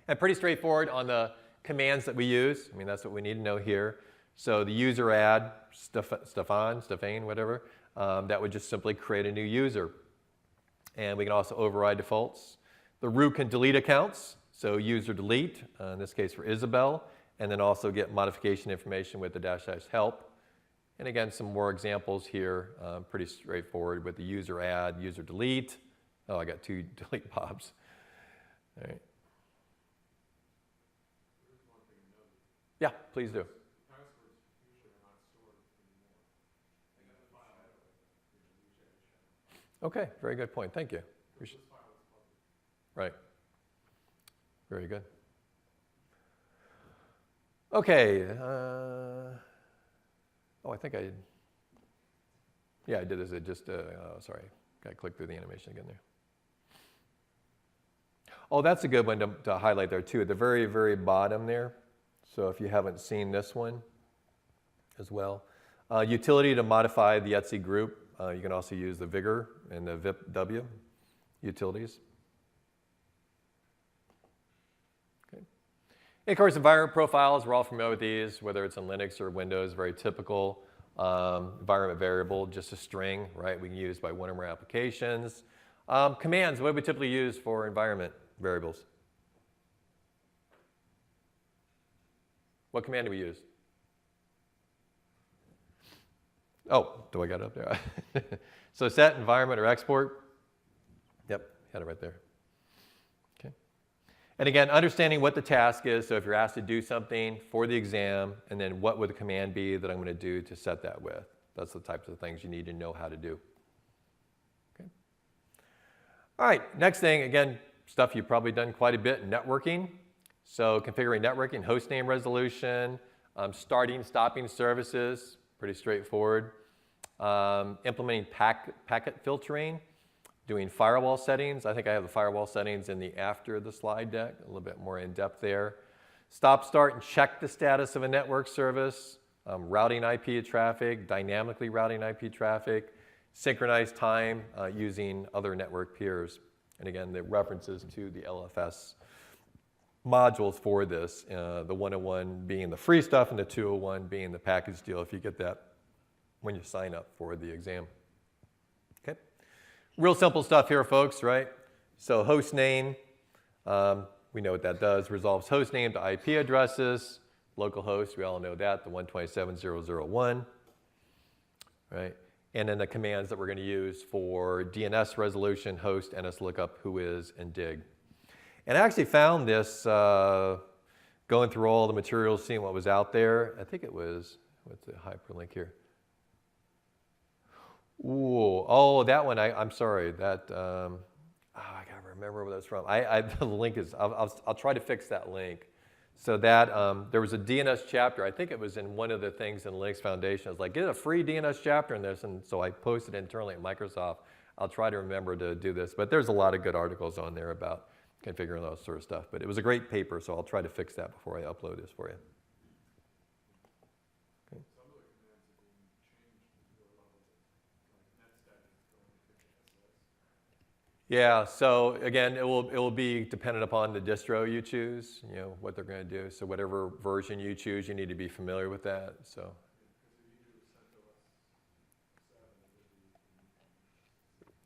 And pretty straightforward on the commands that we use. I mean, that's what we need to know here. So the user add, Stefan, whatever, that would just simply create a new user. And we can also override defaults. The root can delete accounts, so user delete, in this case for Isabel, and then also get modification information with the --help. And again, some more examples here, pretty straightforward with the user add, user delete. Oh, I got 2 delete Bobs. All right. Yeah, please do. Okay, very good point. Thank you. Right. Very good. Okay. Oh, I think I did this. Sorry, got to click through the animation again there. Oh, that's a good one to highlight there too, at the very, very bottom there. So if you haven't seen this one as well. Utility to modify the etc group. You can also use the Vigor and the VIP-W utilities. Okay. And of course, environment profiles, we're all familiar with these, whether it's in Linux or Windows, very typical. Environment variable, just a string, right? We can use by one or more applications. Commands, what do we typically use for environment variables? What command do we use? Oh, do I got it up there? So set, environment, or export. Yep, had it right there. Okay. And again, understanding what the task is. So if you're asked to do something for the exam, and then what would the command be that I'm going to do to set that with? That's the types of things you need to know how to do. Okay. All right, next thing, again, stuff you've probably done quite a bit, networking. So configuring networking, host name resolution, starting, stopping services, pretty straightforward. Implementing packet filtering, doing firewall settings. I think I have the firewall settings in the after the slide deck, a little bit more in depth there. Stop, start, and check the status of a network service, routing IP traffic, dynamically routing IP traffic, synchronize time using other network peers. And again, the references to the LFS modules for this, the 101 being the free stuff and the 201 being the package deal if you get that when you sign up for the exam. Okay, real simple stuff here, folks, right? So host name, we know what that does, resolves host name to IP addresses, localhost, we all know that, the 127.0.0.1, right? And then the commands that we're going to use for DNS resolution, host, NSLOOKUP, whois, and dig. And I actually found this going through all the materials, seeing what was out there. I think it was, what's the hyperlink here? Ooh, oh, that one, I'm sorry, that, I gotta remember where that's from. The link is, I'll try to fix that link. So that, there was a DNS chapter, I think it was in one of the things in Linux Foundation. I was like, get a free DNS chapter in this, and so I posted internally at Microsoft. I'll try to remember to do this, but there's a lot of good articles on there about configuring all that sort of stuff. But it was a great paper, so I'll try to fix that before I upload this for you. Okay. Some of the commands are being changed to a level like netstack is going to pick SS. Yeah, so again, it will be dependent upon the distro you choose, you know, what they're going to do. So whatever version you choose, you need to be familiar with that. So.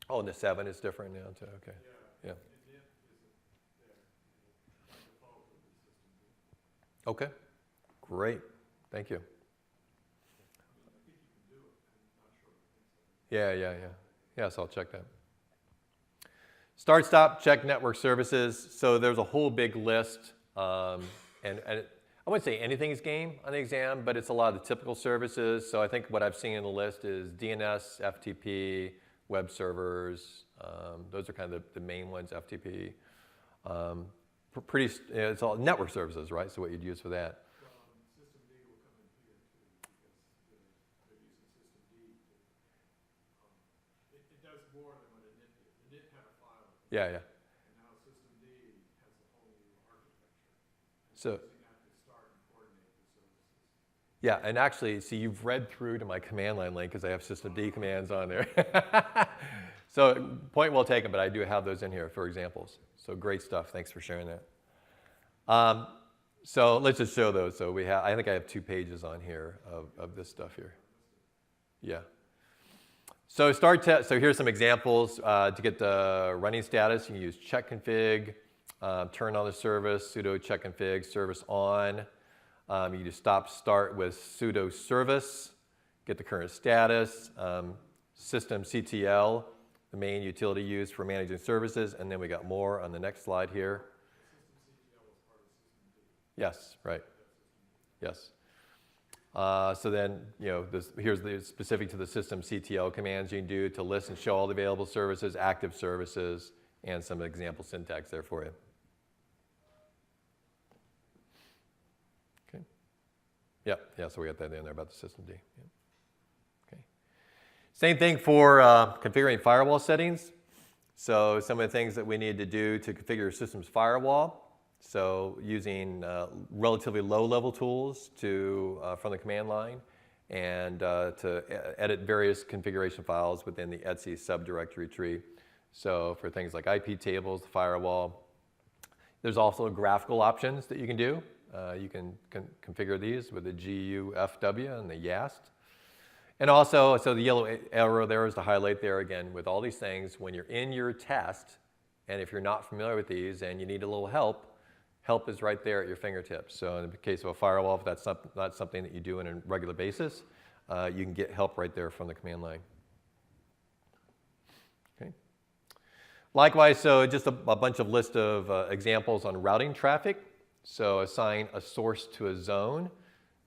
Oh, and the 7 is different now too. Okay. Yeah. Okay. Great. Thank you. Yeah. Yeah, so I'll check that. Start, stop, check network services. So there's a whole big list, and I wouldn't say anything's game on the exam, but it's a lot of the typical services. So I think what I've seen in the list is DNS, FTP, web servers. Those are kind of the main ones, FTP. It's all network services, right? So what you'd use for that. System D will come in here too, because they're using System D. It does more than what a NIT did. The NIT had a file. Yeah. And now System D has a whole new architecture. So. Using that to start and coordinate the services. Yeah, and actually, see, you've read through to my command line link because I have system D commands on there. So point well taken, but I do have those in here for examples. So great stuff. Thanks for sharing that. So let's just show those. So I think I have 2 pages on here of this stuff here. Yeah. So so here's some examples. To get the running status, you can use check config, turn on the service, sudo check config, service on. You just start with sudo service, get the current status, system CTL, the main utility used for managing services, and then we got more on the next slide here. Yes, right. Yes. So then, here's the specific to the system CTL commands you can do to list and show all the available services, active services, and some example syntax there for you. Okay. Yeah, so we got that in there about the system D. Yeah. Okay. Same thing for configuring firewall settings. So some of the things that we need to do to configure your system's firewall. So using relatively low-level tools from the command line and to edit various configuration files within the etc subdirectory tree. So for things like IP tables, the firewall, there's also graphical options that you can do. You can configure these with the GUFW and the YAST. And also, so the yellow arrow there is to highlight there again with all these things. When you're in your test, and if you're not familiar with these and you need a little help is right there at your fingertips. So in the case of a firewall, if that's not something that you do on a regular basis, you can get help right there from the command line. Okay. Likewise, so just a bunch of list of examples on routing traffic. So assign a source to a zone.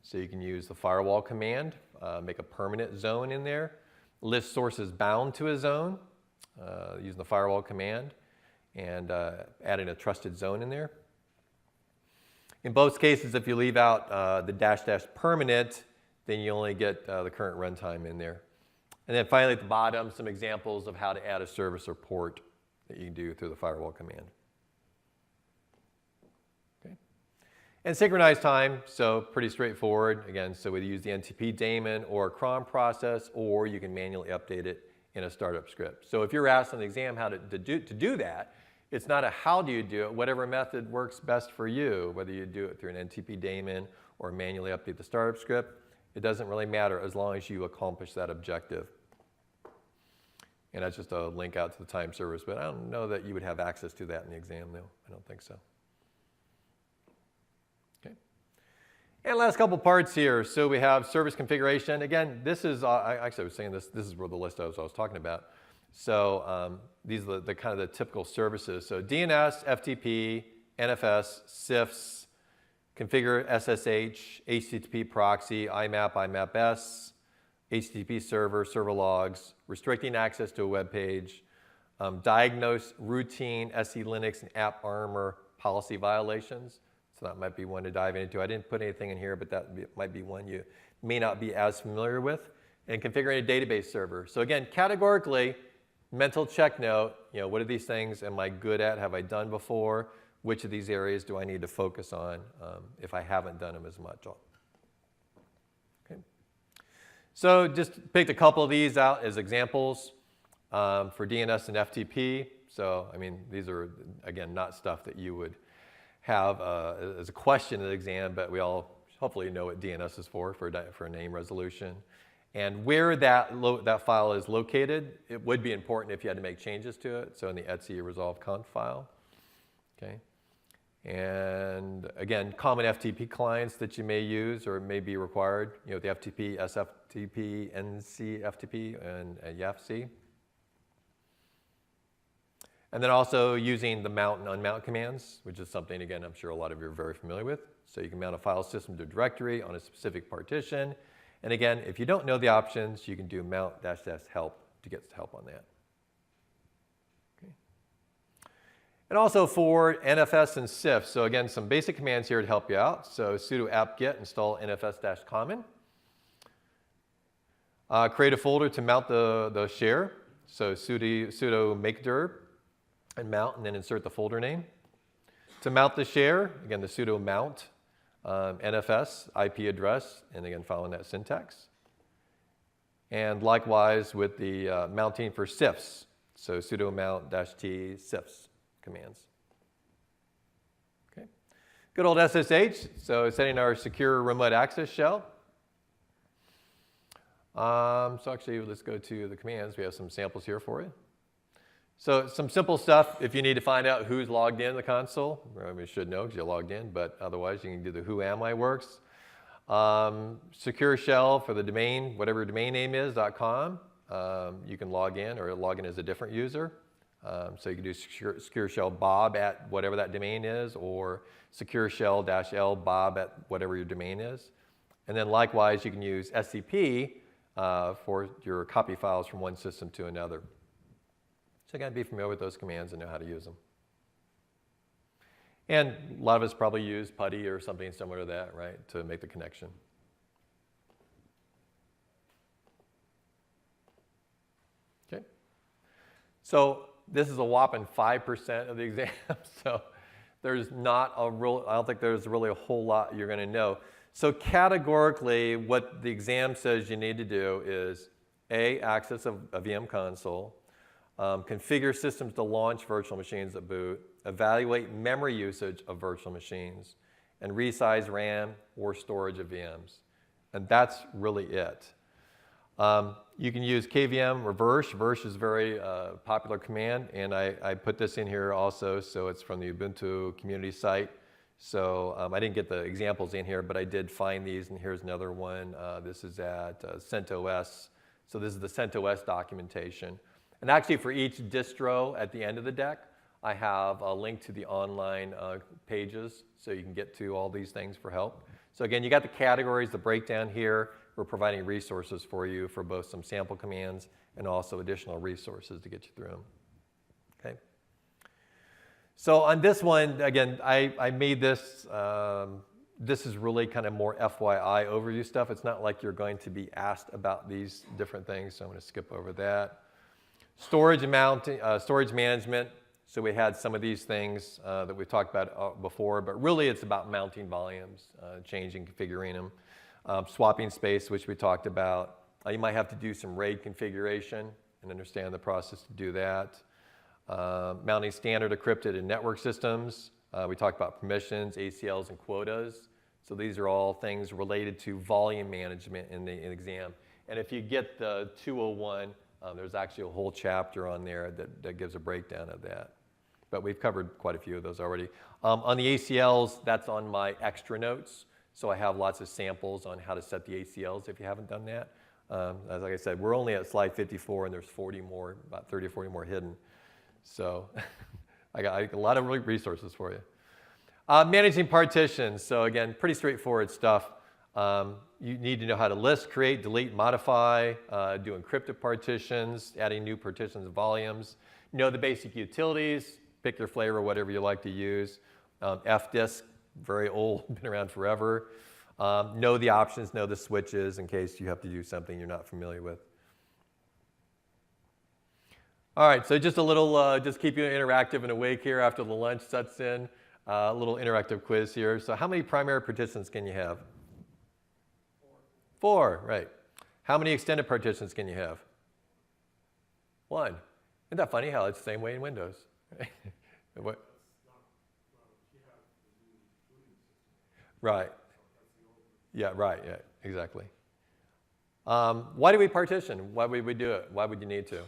So you can use the firewall command, make a permanent zone in there. List sources bound to a zone using the firewall command and adding a trusted zone in there. In both cases, if you leave out the -- permanent, then you only get the current runtime in there. And then finally at the bottom, some examples of how to add a service or port that you can do through the firewall command. Okay. And synchronized time, so pretty straightforward. Again, so we use the NTP daemon or a cron process, or you can manually update it in a startup script. So if you're asked on the exam how to do that, It's not a how do you do it, whatever method works best for you, whether you do it through an NTP daemon or manually update the startup script, it doesn't really matter as long as you accomplish that objective. And that's just a link out to the time service, but I don't know that you would have access to that in the exam, though. I don't think so. Okay. And last couple parts here. So we have service configuration. Again, this is, I was saying this is where the list I was talking about. So these are the kind of the typical services. So DNS, FTP, NFS, CIFS, configure SSH, HTTP proxy, IMAP, IMAP-S, HTTP server, server logs, restricting access to a web page, diagnose routine SE Linux and AppArmor policy violations. So that might be one to dive into. I didn't put anything in here, but that might be one you may not be as familiar with. And configuring a database server. So again, categorically, mental check note, what are these things am I good at? Have I done before? Which of these areas do I need to focus on if I haven't done them as much? Okay. So just picked a couple of these out as examples for DNS and FTP. So, I mean, these are, again, not stuff that you would have as a question in the exam, but we all hopefully know what DNS is for a name resolution. And where that file is located, it would be important if you had to make changes to it. So in the etc resolve conf file. Okay. And again, common FTP clients that you may use or may be required, the FTP, SFTP, NCFTP, and YAFC. And then also using the mount and unmount commands, which is something, again, I'm sure a lot of you are very familiar with. So you can mount a file system to a directory on a specific partition. And again, if you don't know the options, you can do mount -- help to get help on that. And also for NFS and CIFS. So again, some basic commands here to help you out. So sudo apt-get install nfs-common. Create a folder to mount the share. So sudo make-dir and mount, and then insert the folder name. To mount the share, again, the sudo mount NFS IP address, and again, following that syntax. And likewise with the mounting for CIFS. So sudo mount -t CIFS commands. Okay. Good old SSH, so setting our secure remote access shell. So actually, let's go to the commands. We have some samples here for you. So some simple stuff if you need to find out who's logged in the console. Well, you should know because you logged in, but otherwise you can do the who am I works. Secure shell for the domain, whatever your domain name is, .com. You can log in or log in as a different user. So you can do secure shell bob at whatever that domain is, or secure shell -l bob at whatever your domain is. And then likewise, you can use SCP for your copy files from one system to another. So again, be familiar with those commands and know how to use them. And a lot of us probably use PuTTY or something similar to that, right, to make the connection. Okay. So this is a whopping 5% of the exam, so there's not a real, I don't think there's really a whole lot you're going to know. So categorically, what the exam says you need to do is A, access a VM console, configure systems to launch virtual machines at boot, evaluate memory usage of virtual machines, and resize RAM or storage of VMs. And that's really it. You can use KVM reverse. Reverse is a very popular command, and I put this in here also, so it's from the Ubuntu community site. So I didn't get the examples in here, but I did find these, and here's another one. This is at CentOS. So this is the CentOS documentation. And actually for each distro at the end of the deck, I have a link to the online pages, so you can get to all these things for help. So again, you got the categories, the breakdown here. We're providing resources for you for both some sample commands and also additional resources to get you through them. Okay. So on this one, again, I made this, this is really kind of more FYI overview stuff. It's not like you're going to be asked about these different things, so I'm going to skip over that. Storage and mounting, storage management. So we had some of these things that we've talked about before, but really it's about mounting volumes, changing, configuring them. Swapping space, which we talked about. You might have to do some RAID configuration and understand the process to do that. mounting standard encrypted and network systems. We talked about permissions, ACLs, and quotas. So these are all things related to volume management in the exam. And if you get the 201, there's actually a whole chapter on there that gives a breakdown of that. But we've covered quite a few of those already. On the ACLs, that's on my extra notes. So I have lots of samples on how to set the ACLs if you haven't done that. As like I said, we're only at slide 54 and there's 40 more, about 30 or 40 more hidden. So I got a lot of resources for you. Managing partitions. So again, pretty straightforward stuff. You need to know how to list, create, delete, modify, do encrypted partitions, adding new partitions and volumes. Know the basic utilities, pick your flavor, whatever you like to use. FDisk, very old, been around forever. Know the options, know the switches in case you have to do something you're not familiar with. All right, so just a little, just keep you interactive and awake here after the lunch sets in. A little interactive quiz here. So how many primary partitions can you have? Four, right. How many extended partitions can you have? One. Isn't that funny how it's the same way in Windows? What? Right. Yeah, right, yeah, exactly. Why do we partition? Why would we do it? Why would you need to?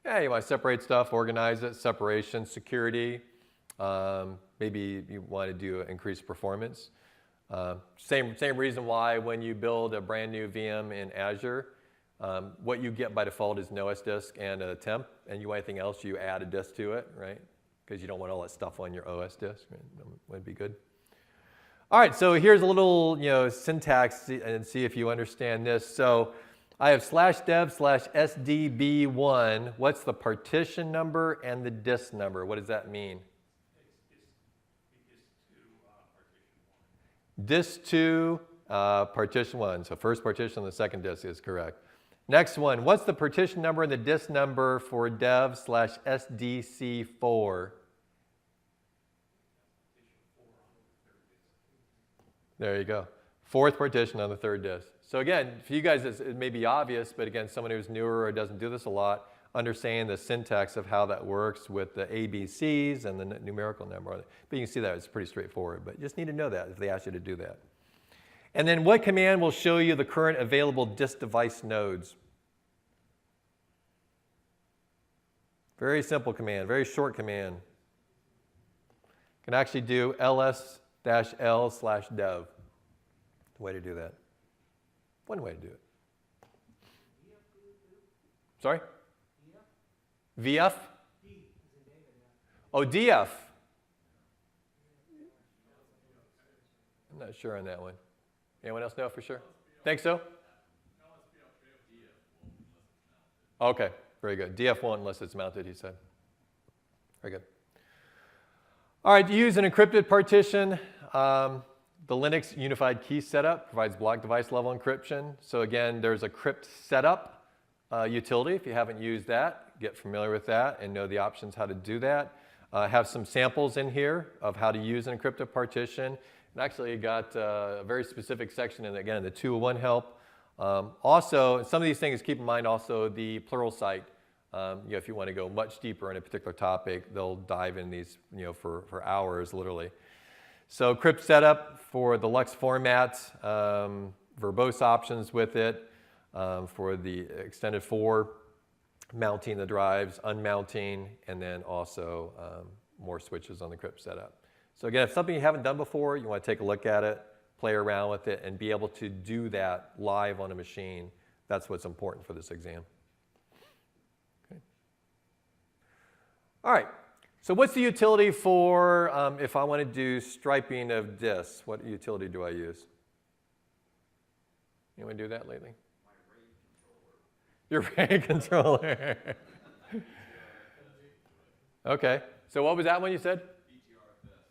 Yeah, you want to separate stuff, organize it, separation, security. Maybe you want to do increased performance. Same reason why when you build a brand new VM in Azure, what you get by default is no OS disk and a temp, and you want anything else, you add a disk to it, right? Because you don't want all that stuff on your OS disk. Right? That would be good. All right, so here's a little syntax and see if you understand this. So I have /dev/sdb1. What's the partition number and the disk number? What does that mean? Disk 2, partition 1. So first partition on the second disk is correct. Next one, what's the partition number and the disk number for dev/sdc4? There you go. Fourth partition on the third disk. So again, for you guys, it may be obvious, but again, someone who's newer or doesn't do this a lot, understand the syntax of how that works with the ABCs and the numerical number. But you can see that it's pretty straightforward, but you just need to know that if they ask you to do that. And then what command will show you the current available disk device nodes? Very simple command, very short command. Can actually do ls-l/dev. The way to do that. One way to do it. Sorry? VF? Oh, DF. I'm not sure on that one. Anyone else know for sure? Think so? Okay, very good. DF won't unless it's mounted, he said. Very good. All right, to use an encrypted partition, the Linux Unified Key Setup provides block device level encryption. So again, there's a crypt setup utility. If you haven't used that, get familiar with that and know the options how to do that. Have some samples in here of how to use an encrypted partition. And actually you got a very specific section in, again, the 201 help. Also, some of these things, keep in mind also the Pluralsight. If you want to go much deeper in a particular topic, they'll dive in these for hours, literally. So crypt setup for the Lux format, verbose options with it, for the extended 4, mounting the drives, unmounting, and then also more switches on the crypt setup. So again, if something you haven't done before, you want to take a look at it, play around with it, and be able to do that live on a machine. That's what's important for this exam. Okay. All right. So what's the utility for if I want to do striping of disks? What utility do I use? Anyone do that lately? My RAID controller. Your RAID controller. Okay. So what was that one you said?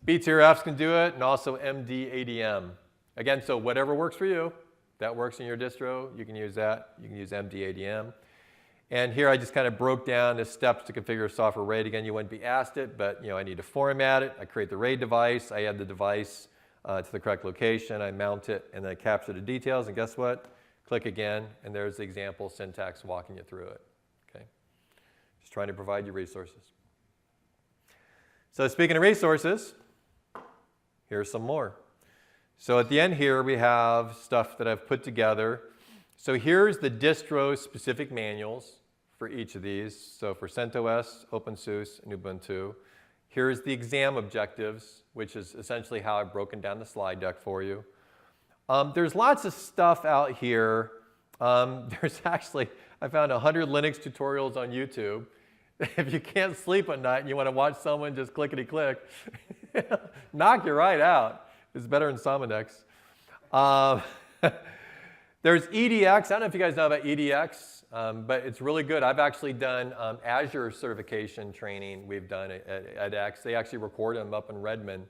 BTRFs can do it, and also MD-ADM. Again, so whatever works for you, that works in your distro, you can use that. You can use MD-ADM. And here I just kind of broke down the steps to configure a software RAID. Again, you wouldn't be asked it, but I need to format it. I create the RAID device. I add the device to the correct location. I mount it, and then I capture the details. And guess what? Click again, and there's the example syntax walking you through it. Okay? Just trying to provide you resources. So speaking of resources, here's some more. So at the end here, we have stuff that I've put together. So here's the distro-specific manuals for each of these. So for CentOS, OpenSUSE, and Ubuntu. Here's the exam objectives, which is essentially how I've broken down the slide deck for you. There's lots of stuff out here. There's actually, I found 100 Linux tutorials on YouTube. If you can't sleep at night and you want to watch someone just clickety-click, knock you right out. It's better than Somonex. There's EDX. I don't know if you guys know about EDX. But it's really good. I've actually done Azure certification training we've done at X. They actually record them up in Redmond.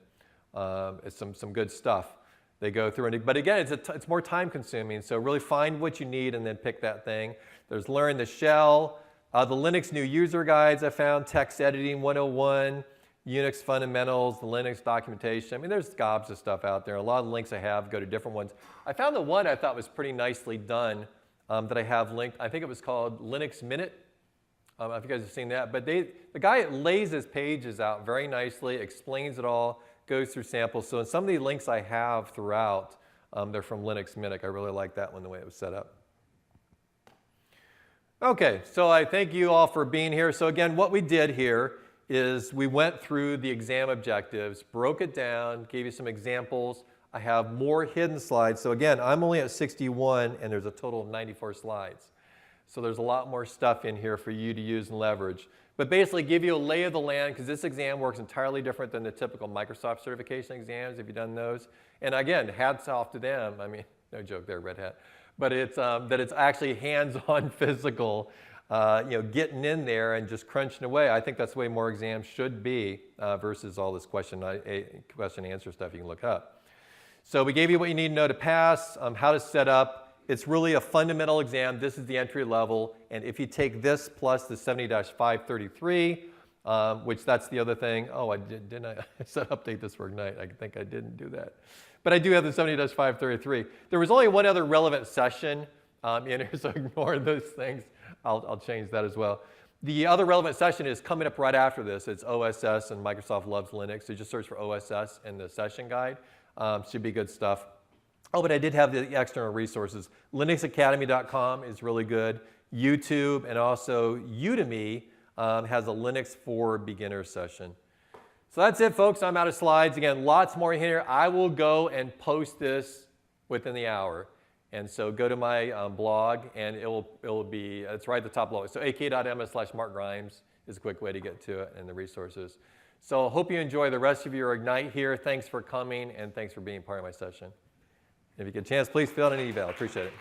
It's some good stuff they go through. But again, it's more time consuming. So really find what you need and then pick that thing. There's Learn the Shell, the Linux New User Guides I found, Text Editing 101, Unix Fundamentals, the Linux documentation. I mean, there's gobs of stuff out there. A lot of the links I have go to different ones. I found the one I thought was pretty nicely done that I have linked. I think it was called Linux Minute. I don't know if you guys have seen that. But the guy lays his pages out very nicely, explains it all, goes through samples. So in some of the links I have throughout, they're from Linux Minute. I really like that one, the way it was set up. OK, so I thank you all for being here. So again, what we did here is we went through the exam objectives, broke it down, gave you some examples. I have more hidden slides. So again, I'm only at 61, and there's a total of 94 slides. So there's a lot more stuff in here for you to use and leverage. But basically give you a lay of the land, because this exam works entirely different than the typical Microsoft certification exams, if you've done those. And again, hats off to them. I mean, no joke there, red hat. But it's, that it's actually hands-on physical, getting in there and just crunching away. I think that's the way more exams should be versus all this question answer stuff you can look up. So we gave you what you need to know to pass, how to set up. It's really a fundamental exam. This is the entry level. And if you take this plus the 70-533, which that's the other thing. Oh, didn't I said update this for Ignite. I think I didn't do that. But I do have the 70-533. There was only one other relevant session in here, so ignore those things. I'll change that as well. The other relevant session is coming up right after this. It's OSS and Microsoft Loves Linux. So just search for OSS in the session guide. Should be good stuff. Oh, but I did have the external resources. LinuxAcademy.com is really good. YouTube and also Udemy has a Linux for Beginners session. So that's it, folks. I'm out of slides. Again, lots more here. I will go and post this within the hour. And so go to my blog, and it's right at the top below. So ak.ms/Mark Grimes is a quick way to get to it and the resources. So hope you enjoy the rest of your Ignite here. Thanks for coming, and thanks for being part of my session. If you get a chance, please fill out an email. Appreciate it.